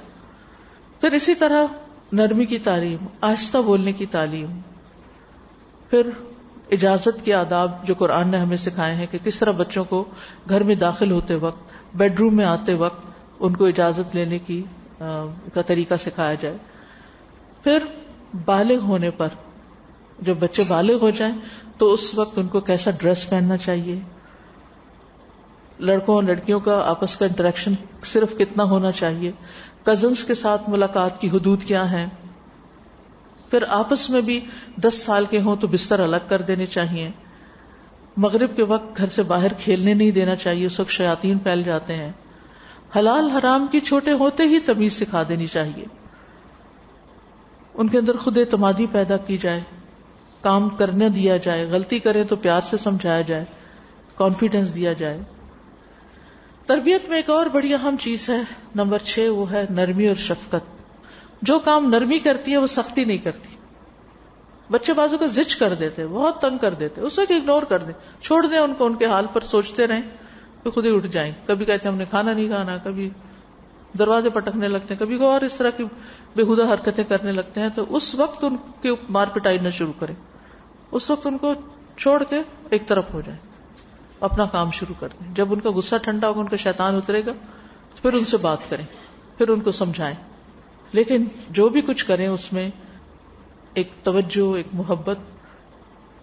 پھر اسی طرح نرمی کی تعلیم، آہستہ بولنے کی تعلیم، پھر اجازت کے آداب جو قرآن نے ہمیں سکھائے ہیں کہ کس طرح بچوں کو گھر میں داخل ہوتے وقت، بیڈ روم میں آتے وقت ان کو اجازت لینے کا طریقہ سکھایا جائے. پھر بالغ ہونے پر جب بچے بالغ ہو جائیں تو اس وقت ان کو کیسا ڈریس پہننا چاہیے، لڑکوں اور لڑکیوں کا آپس کا انٹریکشن صرف کتنا ہونا چاہیے، کزنس کے ساتھ ملاقات کی حدود کیا ہیں. پھر آپس میں بھی 10 سال کے ہوں تو بستر الگ کر دینے چاہیے. مغرب کے وقت گھر سے باہر کھیلنے نہیں دینا چاہیے، اس وقت شیاطین پھیل جاتے ہیں. حلال حرام کی چھوٹے ہوتے ہی تمیز سکھا دینی چاہیے. ان کے اندر خود اعتمادی پیدا کی جائے، کام کرنے دیا جائے، غلطی کرے تو پیار سے سمجھایا جائے، کانفیڈنس دیا جائے. تربیت میں ایک اور بڑی اہم چیز ہے، نمبر 6، وہ ہے نرمی اور شفقت. جو کام نرمی کرتی ہے وہ سختی نہیں کرتی. بچے بازو کو زچ کر دیتے، بہت تنگ کر دیتے، اس وقت اگنور کر دیں، چھوڑ دیں ان کو ان کے حال پر، سوچتے رہیں تو خود ہی اٹھ جائیں. کبھی کہتے ہیں ہم نے کھانا نہیں کھانا، کبھی دروازے پٹکنے لگتے ہیں، کبھی کوئی اور اس طرح کی بےہودہ حرکتیں کرنے لگتے ہیں. تو اس وقت ان کے مار پٹائی نہ شروع کریں، اس وقت ان کو چھوڑ کے ایک طرف ہو جائیں، اپنا کام شروع کر دیں. جب ان کا غصہ ٹھنڈا ہوگا، ان کا شیطان اترے گا، پھر ان سے بات کریں، پھر ان کو سمجھائیں. لیکن جو بھی کچھ کریں اس میں ایک توجہ، ایک محبت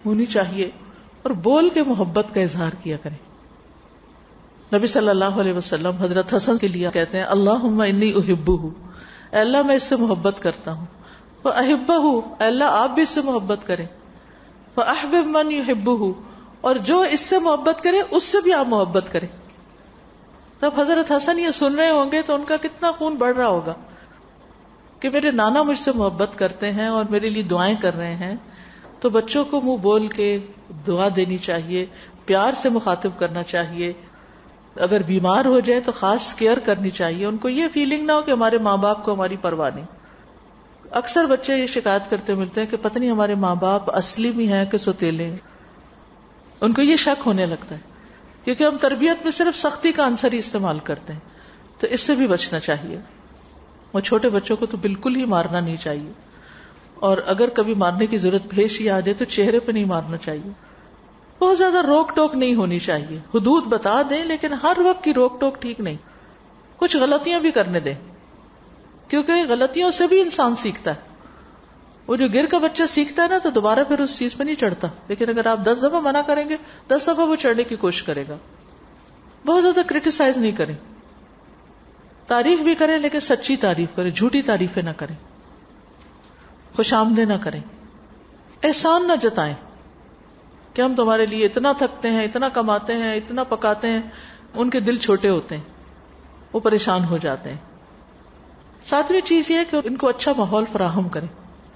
ہونی چاہیے، اور بول کے محبت کا اظہار کیا کریں. نبی صلی اللہ علیہ وسلم حضرت حسن کے لیے کہتے ہیں اللہم انی احبہ، اے اللہ میں اس سے محبت کرتا ہوں. فاحبہ، اے اللہ آپ بھی اس سے محبت کریں. فاحبب من یحبہ، اور جو اس سے محبت کرے اس سے بھی آپ محبت کریں. تب حضرت حسن یہ سن رہے ہوں گے تو ان کا کتنا خون بڑھ رہا ہوگا کہ میرے نانا مجھ سے محبت کرتے ہیں اور میرے لیے دعائیں کر رہے ہیں. تو بچوں کو منہ بول کے دعا دینی چاہیے، پیار سے مخاطب کرنا چاہیے. اگر بیمار ہو جائے تو خاص کیئر کرنی چاہیے. ان کو یہ فیلنگ نہ ہو کہ ہمارے ماں باپ کو ہماری پرواہ نہیں. اکثر بچے یہ شکایت کرتے ملتے ہیں کہ پتہ نہیں ہمارے ماں باپ اصلی بھی ہیں کہ سوتیلے ہیں. ان کو یہ شک ہونے لگتا ہے کیونکہ ہم تربیت میں صرف سختی کا عنصر ہی استعمال کرتے ہیں. تو اس سے بھی بچنا چاہیے. اور چھوٹے بچوں کو تو بالکل ہی مارنا نہیں چاہیے، اور اگر کبھی مارنے کی ضرورت پیش ہی آ جائے تو چہرے پہ نہیں مارنا چاہیے. بہت زیادہ روک ٹوک نہیں ہونی چاہیے. حدود بتا دیں لیکن ہر وقت کی روک ٹوک ٹھیک نہیں. کچھ غلطیاں بھی کرنے دیں، کیونکہ غلطیوں سے بھی انسان سیکھتا ہے. وہ جو گر کا بچہ سیکھتا ہے نا تو دوبارہ پھر اس چیز پہ نہیں چڑھتا. لیکن اگر آپ 10 دفعہ منع کریں گے 10 دفعہ وہ چڑھنے کی کوشش کرے گا. بہت زیادہ کرٹیسائز نہیں کریں. تعریف بھی کریں لیکن سچی تعریف کریں، جھوٹی تعریفیں نہ کریں، خوش آمدیں نہ کریں، احسان نہ جتائیں کہ ہم تمہارے لیے اتنا تھکتے ہیں، اتنا کماتے ہیں، اتنا پکاتے ہیں. ان کے دل چھوٹے ہوتے ہیں، وہ پریشان ہو جاتے ہیں. 7ویں چیز یہ ہے کہ ان کو اچھا ماحول فراہم کریں.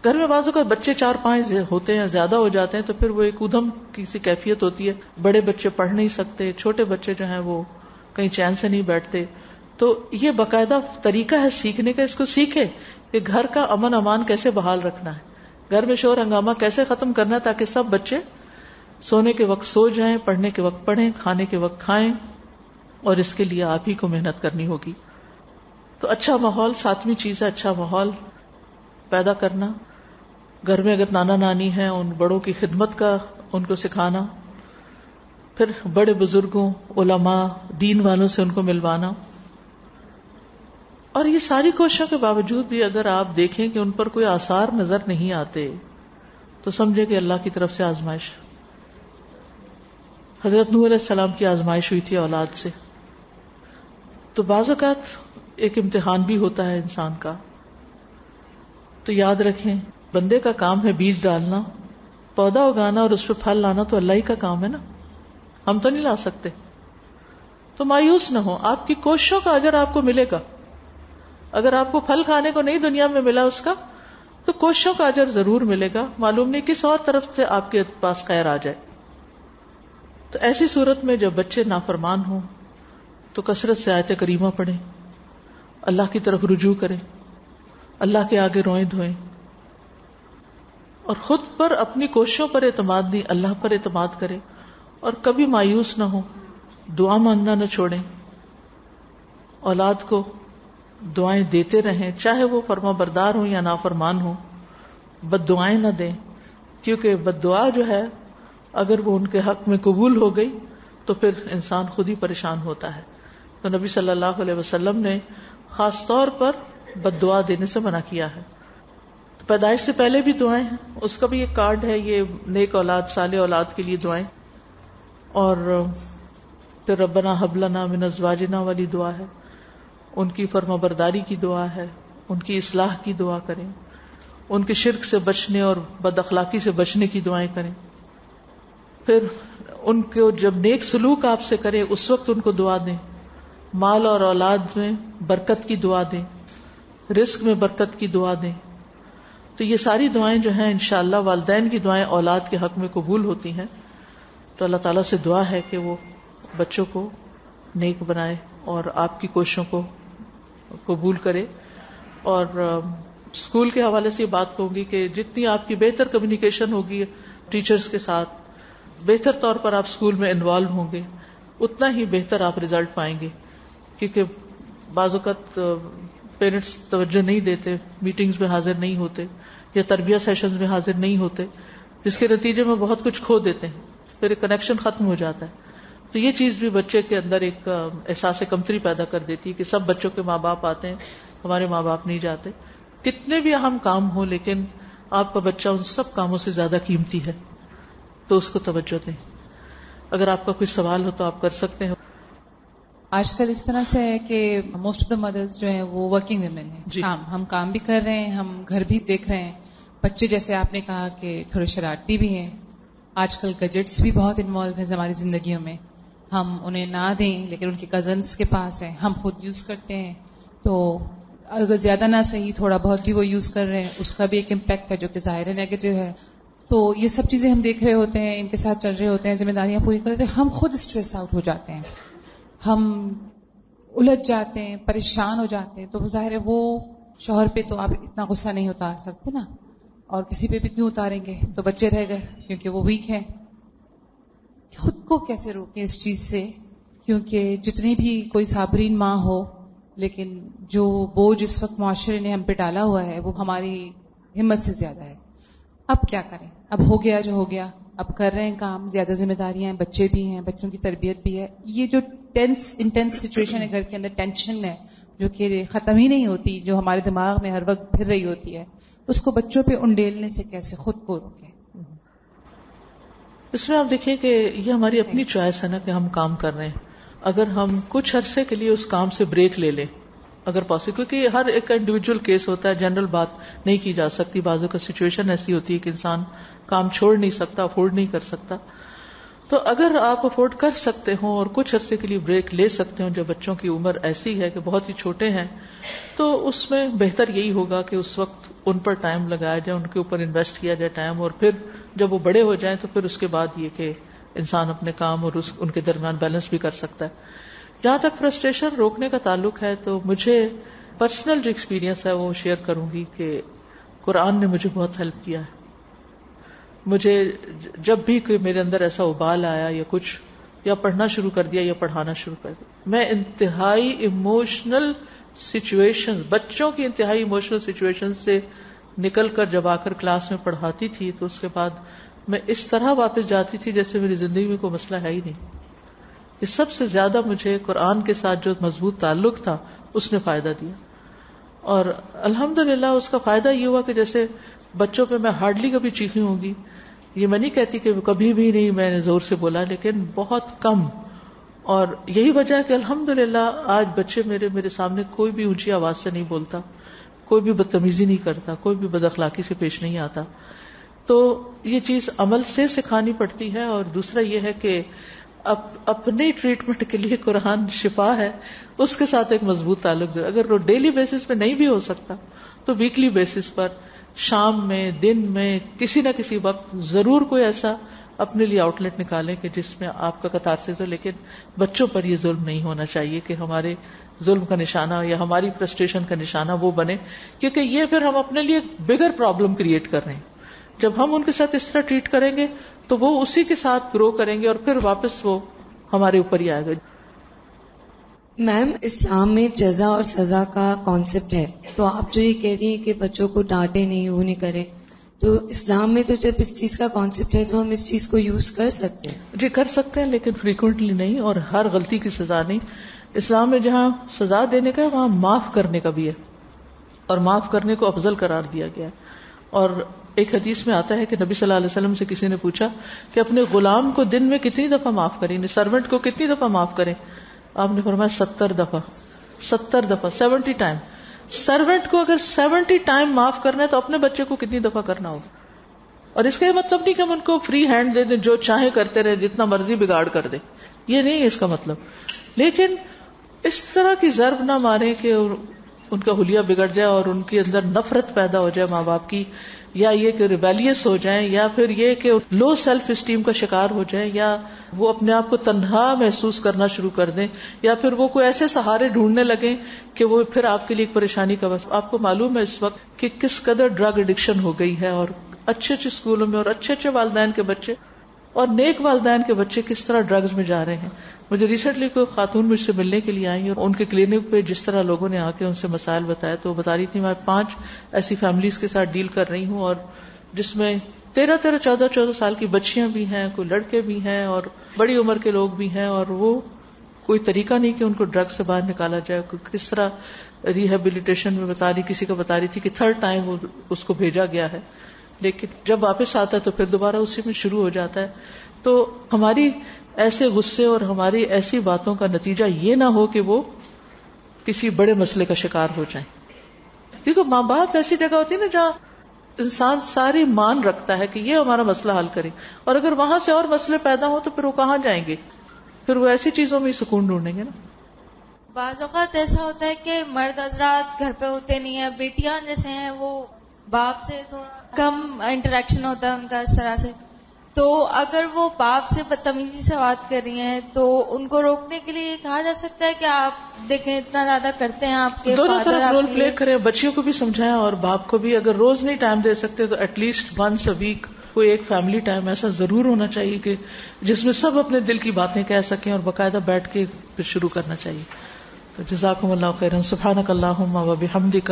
گھر میں بعض اوقات بچے 4-5 ہوتے ہیں، زیادہ ہو جاتے ہیں، تو پھر وہ ایک ادھم کی سی کیفیت ہوتی ہے. بڑے بچے پڑھ نہیں سکتے، چھوٹے بچے جو ہیں وہ کہیں چین سے نہیں بیٹھتے. تو یہ باقاعدہ طریقہ ہے سیکھنے کا. اس کو سیکھے کہ گھر کا امن امان کیسے بحال رکھنا ہے، گھر میں شور ہنگامہ کیسے ختم کرنا ہے تاکہ سب بچے سونے کے وقت سو جائیں، پڑھنے کے وقت پڑھیں، کھانے کے وقت کھائیں. اور اس کے لیے آپ ہی کو محنت کرنی ہوگی. تو اچھا ماحول 7ویں چیز ہے، اچھا ماحول پیدا کرنا. گھر میں اگر نانا نانی ہیں ان بڑوں کی خدمت کا ان کو سکھانا. پھر بڑے بزرگوں، علماء، دین والوں سے ان کو ملوانا. اور یہ ساری کوششوں کے باوجود بھی اگر آپ دیکھیں کہ ان پر کوئی آثار نظر نہیں آتے تو سمجھے کہ اللہ کی طرف سے آزمائش. حضرت نوح علیہ السلام کی آزمائش ہوئی تھی اولاد سے. تو بعض اوقات ایک امتحان بھی ہوتا ہے انسان کا. تو یاد رکھیں بندے کا کام ہے بیج ڈالنا، پودا اگانا اور اس پہ پھل لانا تو اللہ ہی کا کام ہے نا، ہم تو نہیں لا سکتے. تو مایوس نہ ہو، آپ کی کوششوں کا اجر آپ کو ملے گا. اگر آپ کو پھل کھانے کو نہیں دنیا میں ملا اس کا تو کوششوں کا اجر ضرور ملے گا. معلوم نہیں کس اور طرف سے آپ کے پاس خیر آ جائے. تو ایسی صورت میں جب بچے نافرمان ہوں تو کثرت سے آیت کریمہ پڑھیں، اللہ کی طرف رجوع کریں، اللہ کے آگے روئیں دھوئیں. اور خود پر اپنی کوششوں پر اعتماد نہیں، اللہ پر اعتماد کرے، اور کبھی مایوس نہ ہو، دعا مانگنا نہ چھوڑیں، اولاد کو دعائیں دیتے رہیں، چاہے وہ فرما بردار ہوں یا نافرمان ہوں، بد دعائیں نہ دیں، کیونکہ بد دعا جو ہے اگر وہ ان کے حق میں قبول ہو گئی تو پھر انسان خود ہی پریشان ہوتا ہے. تو نبی صلی اللہ علیہ وسلم نے خاص طور پر بد دعا دینے سے منع کیا ہے. تو پیدائش سے پہلے بھی دعائیں ہیں، اس کا بھی ایک کارڈ ہے، یہ نیک اولاد صالح اولاد کے لیے دعائیں. اور پھر ربنا ہب لنا من ازواجنا والی دعا ہے، ان کی فرما برداری کی دعا ہے، ان کی اصلاح کی دعا کریں، ان کے شرک سے بچنے اور بد اخلاقی سے بچنے کی دعائیں کریں. پھر ان کو جب نیک سلوک آپ سے کرے اس وقت ان کو دعا دیں، مال اور اولاد میں برکت کی دعا دیں، رزق میں برکت کی دعا دیں. تو یہ ساری دعائیں جو ہیں انشاءاللہ والدین کی دعائیں اولاد کے حق میں قبول ہوتی ہیں. تو اللہ تعالیٰ سے دعا ہے کہ وہ بچوں کو نیک بنائے اور آپ کی کوششوں کو قبول کرے. اور اسکول کے حوالے سے یہ بات کہوں گی کہ جتنی آپ کی بہتر کمیونیکیشن ہوگی ٹیچرز کے ساتھ، بہتر طور پر آپ اسکول میں انوالو ہوں گے، اتنا ہی بہتر آپ رزلٹ پائیں گے. کیونکہ بعض اوقات پیرنٹس توجہ نہیں دیتے، میٹنگز میں حاضر نہیں ہوتے یا تربیہ سیشنز میں حاضر نہیں ہوتے، جس کے نتیجے میں بہت کچھ کھو دیتے ہیں، پھر ایک کنیکشن ختم ہو جاتا ہے. تو یہ چیز بھی بچے کے اندر ایک احساس کمتری پیدا کر دیتی ہے کہ سب بچوں کے ماں باپ آتے ہیں، ہمارے ماں باپ نہیں جاتے. کتنے بھی اہم کام ہوں لیکن آپ کا بچہ ان سب کاموں سے زیادہ قیمتی ہے، تو اس کو توجہ دیں. اگر آپ کا کوئی سوال ہو تو آپ کر سکتے ہیں. آج کل اس طرح سے ہے کہ موسٹ آف دا مدرز جو ہیں وہ ورکنگ ویمن ہیں. جی. ہم کام بھی کر رہے ہیں، ہم گھر بھی دیکھ رہے ہیں. بچے جیسے آپ نے کہا کہ تھوڑے شرارتی بھی ہیں. آج کل گیجٹس بھی بہت انوالو ہیں ہماری زندگیوں میں. ہم انہیں نہ دیں لیکن ان کے کزنس کے پاس ہیں، ہم خود یوز کرتے ہیں. تو اگر زیادہ نہ صحیح تھوڑا بہت بھی وہ یوز کر رہے ہیں، اس کا بھی ایک امپیکٹ ہے جو کہ ظاہر ہے نیگیٹو ہے. تو یہ سب چیزیں ہم دیکھ رہے ہوتے ہیں، ان کے ساتھ چل رہے ہوتے ہیں، ذمہ داریاں پوری کرتے ہیں، ہم خود اسٹریس آؤٹ ہو جاتے ہیں، ہم الجھ جاتے ہیں، پریشان ہو جاتے ہیں. تو ظاہر ہے وہ شوہر پہ تو آپ اتنا غصہ نہیں اتار سکتے نا، اور کسی پہ بھی کیوں اتاریں گے. تو بچے رہ گئے کیونکہ وہ ویک ہیں. خود کو کیسے روکیں اس چیز سے؟ کیونکہ جتنی بھی کوئی صابرین ماں ہو، لیکن جو بوجھ اس وقت معاشرے نے ہم پہ ڈالا ہوا ہے وہ ہماری ہمت سے زیادہ ہے. اب کیا کریں؟ اب ہو گیا جو ہو گیا، اب کر رہے ہیں کام، زیادہ ذمہ داریاں ہیں، بچے بھی ہیں، بچوں کی تربیت بھی ہے. یہ جو انٹینس سچویشن ہے، گھر کے اندر ٹینشن ہے جو کہ ختم ہی نہیں ہوتی، جو ہمارے دماغ میں ہر وقت پھر رہی ہوتی ہے، اس کو بچوں پہ انڈیلنے سے کیسے خود کو روکیں؟ اس میں آپ دیکھیں کہ یہ ہماری اپنی چوائس ہے نا کہ ہم کام کر رہے ہیں. اگر ہم کچھ عرصے کے لیے اس کام سے بریک لے لیں اگر پاسبل، کیونکہ ہر ایک کا انڈیویجول کیس ہوتا ہے، جنرل بات نہیں کی جا سکتی. بعضوں کا سچویشن ایسی ہوتی ہے کہ انسان کام چھوڑ نہیں سکتا، افورڈ نہیں کر سکتا. تو اگر آپ افورڈ کر سکتے ہوں اور کچھ عرصے کے لیے بریک لے سکتے ہوں، جو بچوں کی عمر ایسی ہے کہ بہت ہی چھوٹے ہیں، تو اس میں بہتر یہی ہوگا کہ اس وقت ان پر ٹائم لگایا جائے، ان کے اوپر انویسٹ کیا جائے ٹائم، اور پھر جب وہ بڑے ہو جائیں تو پھر اس کے بعد یہ کہ انسان اپنے کام اور ان کے درمیان بیلنس بھی کر سکتا ہے. جہاں تک فرسٹریشن روکنے کا تعلق ہے تو مجھے پرسنل جو ایکسپیرینس ہے وہ شیئر کروں گی کہ قرآن نے مجھے بہت ہیلپ کیا ہے. مجھے جب بھی کوئی میرے اندر ایسا ابال آیا یا کچھ، یا پڑھنا شروع کر دیا یا پڑھانا شروع کر دیا، میں انتہائی ایموشنل سچویشن، بچوں کی انتہائی ایموشنل سچویشن سے نکل کر جب آ کر کلاس میں پڑھاتی تھی تو اس کے بعد میں اس طرح واپس جاتی تھی جیسے میری زندگی میں کوئی مسئلہ ہے ہی نہیں. کہ سب سے زیادہ مجھے قرآن کے ساتھ جو مضبوط تعلق تھا اس نے فائدہ دیا. اور الحمدللہ اس کا فائدہ یہ ہوا کہ جیسے بچوں پہ میں ہارڈلی کبھی چیخی ہوں گی، یہ میں نہیں کہتی کہ کبھی بھی نہیں میں نے زور سے بولا، لیکن بہت کم. اور یہی وجہ ہے کہ الحمدللہ آج بچے میرے سامنے کوئی بھی اونچی آواز سے نہیں بولتا، کوئی بھی بدتمیزی نہیں کرتا، کوئی بھی بد اخلاقی سے پیش نہیں آتا. تو یہ چیز عمل سے سکھانی پڑتی ہے. اور دوسرا یہ ہے کہ اپنے ٹریٹمنٹ کے لیے قرآن شفا ہے، اس کے ساتھ ایک مضبوط تعلق ضرور. اگر وہ ڈیلی بیسس پہ نہیں بھی ہو سکتا تو ویکلی بیسس پر، شام میں، دن میں، کسی نہ کسی وقت ضرور کوئی ایسا اپنے لیے آؤٹ لیٹ نکالیں کہ جس میں آپ کا کتارسس ہو. لیکن بچوں پر یہ ظلم نہیں ہونا چاہیے کہ ہمارے ظلم کا نشانہ یا ہماری فرسٹریشن کا نشانہ وہ بنے، کیونکہ یہ پھر ہم اپنے لیے بگر پرابلم کریٹ کر رہے ہیں. جب ہم ان کے ساتھ اس طرح ٹریٹ کریں گے تو وہ اسی کے ساتھ گرو کریں گے اور پھر واپس وہ ہمارے اوپر ہی آئے گا. میم اسلام میں جزا اور سزا کا کانسیپٹ ہے، تو آپ جو یہ کہہ رہی ہیں کہ بچوں کو ڈانٹے نہیں، وہ نہیں کرے، تو اسلام میں تو جب اس چیز کا کانسیپٹ ہے تو ہم اس چیز کو یوز کر سکتے ہیں؟ جی کر سکتے ہیں، لیکن فریکوینٹلی نہیں، اور ہر غلطی کی سزا نہیں. اسلام میں جہاں سزا دینے کا ہے وہاں معاف کرنے کا بھی ہے، اور معاف کرنے کو افضل قرار دیا گیا ہے. اور ایک حدیث میں آتا ہے کہ نبی صلی اللہ علیہ وسلم سے کسی نے پوچھا کہ اپنے غلام کو دن میں کتنی دفعہ معاف کریں، سرونٹ کو کتنی دفعہ معاف کریں؟ آپ نے فرمایا 70 دفعہ. 70 ٹائم. سرونٹ کو اگر 70 ٹائم معاف کرنا ہے تو اپنے بچے کو کتنی دفعہ کرنا ہوگا؟ اور اس کا یہ مطلب نہیں کہ ہم ان کو فری ہینڈ دے دیں، جو چاہے کرتے رہے، جتنا مرضی بگاڑ کر دیں، یہ نہیں ہے اس کا مطلب. لیکن اس طرح کی ضرب نہ مارے کہ ان کا حلیہ بگڑ جائے اور ان کے اندر نفرت پیدا ہو جائے ماں باپ کی، یا یہ کہ ریبیلیس ہو جائیں، یا پھر یہ کہ لو سیلف اسٹیم کا شکار ہو جائیں، یا وہ اپنے آپ کو تنہا محسوس کرنا شروع کر دیں، یا پھر وہ کوئی ایسے سہارے ڈھونڈنے لگیں کہ وہ پھر آپ کے لیے ایک پریشانی کا وقت. آپ کو معلوم ہے اس وقت کہ کس قدر ڈرگ ایڈکشن ہو گئی ہے، اور اچھے اچھے اسکولوں میں اور اچھے اچھے والدین کے بچے اور نیک والدین کے بچے کس طرح ڈرگز میں جا رہے ہیں. مجھے ریسنٹلی کوئی خاتون مجھ سے ملنے کے لیے آئی اور ان کے کلینک پہ جس طرح لوگوں نے آ کے ان سے مسائل بتایا تو وہ بتا رہی تھی میں 5 ایسی فیملیز کے ساتھ ڈیل کر رہی ہوں، اور جس میں 13 14 سال کی بچیاں بھی ہیں، کوئی لڑکے بھی ہیں اور بڑی عمر کے لوگ بھی ہیں، اور وہ کوئی طریقہ نہیں کہ ان کو ڈرگ سے باہر نکالا جائے. کس طرح ریہیبلیٹیشن میں بتا رہی، کسی کا بتا رہی تھی کہ 3rd ٹائم اس کو بھیجا گیا ہے، لیکن جب واپس آتا ہے تو پھر دوبارہ اسی میں شروع ہو جاتا ہے. تو ہماری ایسے غصے اور ہماری ایسی باتوں کا نتیجہ یہ نہ ہو کہ وہ کسی بڑے مسئلے کا شکار ہو جائیں. کیونکہ ماں باپ ایسی جگہ ہوتی ہے نا جہاں انسان ساری مان رکھتا ہے کہ یہ ہمارا مسئلہ حل کرے، اور اگر وہاں سے اور مسئلے پیدا ہوں تو پھر وہ کہاں جائیں گے؟ پھر وہ ایسی چیزوں میں سکون ڈھونڈیں گے نا. بعض اوقات ایسا ہوتا ہے کہ مرد حضرات گھر پہ ہوتے نہیں ہیں، بیٹیاں جیسے ہیں وہ باپ سے تھوڑا کم انٹریکشن ہوتا ہے ان کا اس طرح سے، تو اگر وہ باپ سے بدتمیزی سے بات کر رہی ہیں تو ان کو روکنے کے لیے کہا جا سکتا ہے کہ آپ دیکھیں اتنا زیادہ کرتے ہیں آپ کے دونوں فادر، طرف رول پلے کریں، بچیوں کو بھی سمجھائیں اور باپ کو بھی. اگر روز نہیں ٹائم دے سکتے تو at least once a week کوئی ایک فیملی ٹائم ایسا ضرور ہونا چاہیے کہ جس میں سب اپنے دل کی باتیں کہہ سکیں اور باقاعدہ بیٹھ کے پھر شروع کرنا چاہیے. جزاکم اللہ خیرا. سبحانک اللہم و بحمدک،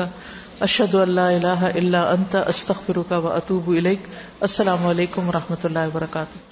اشہد ان لا الہ الا انت، استغفرک و اتوب الیک. السلام علیکم و رحمۃ اللہ وبرکاتہ.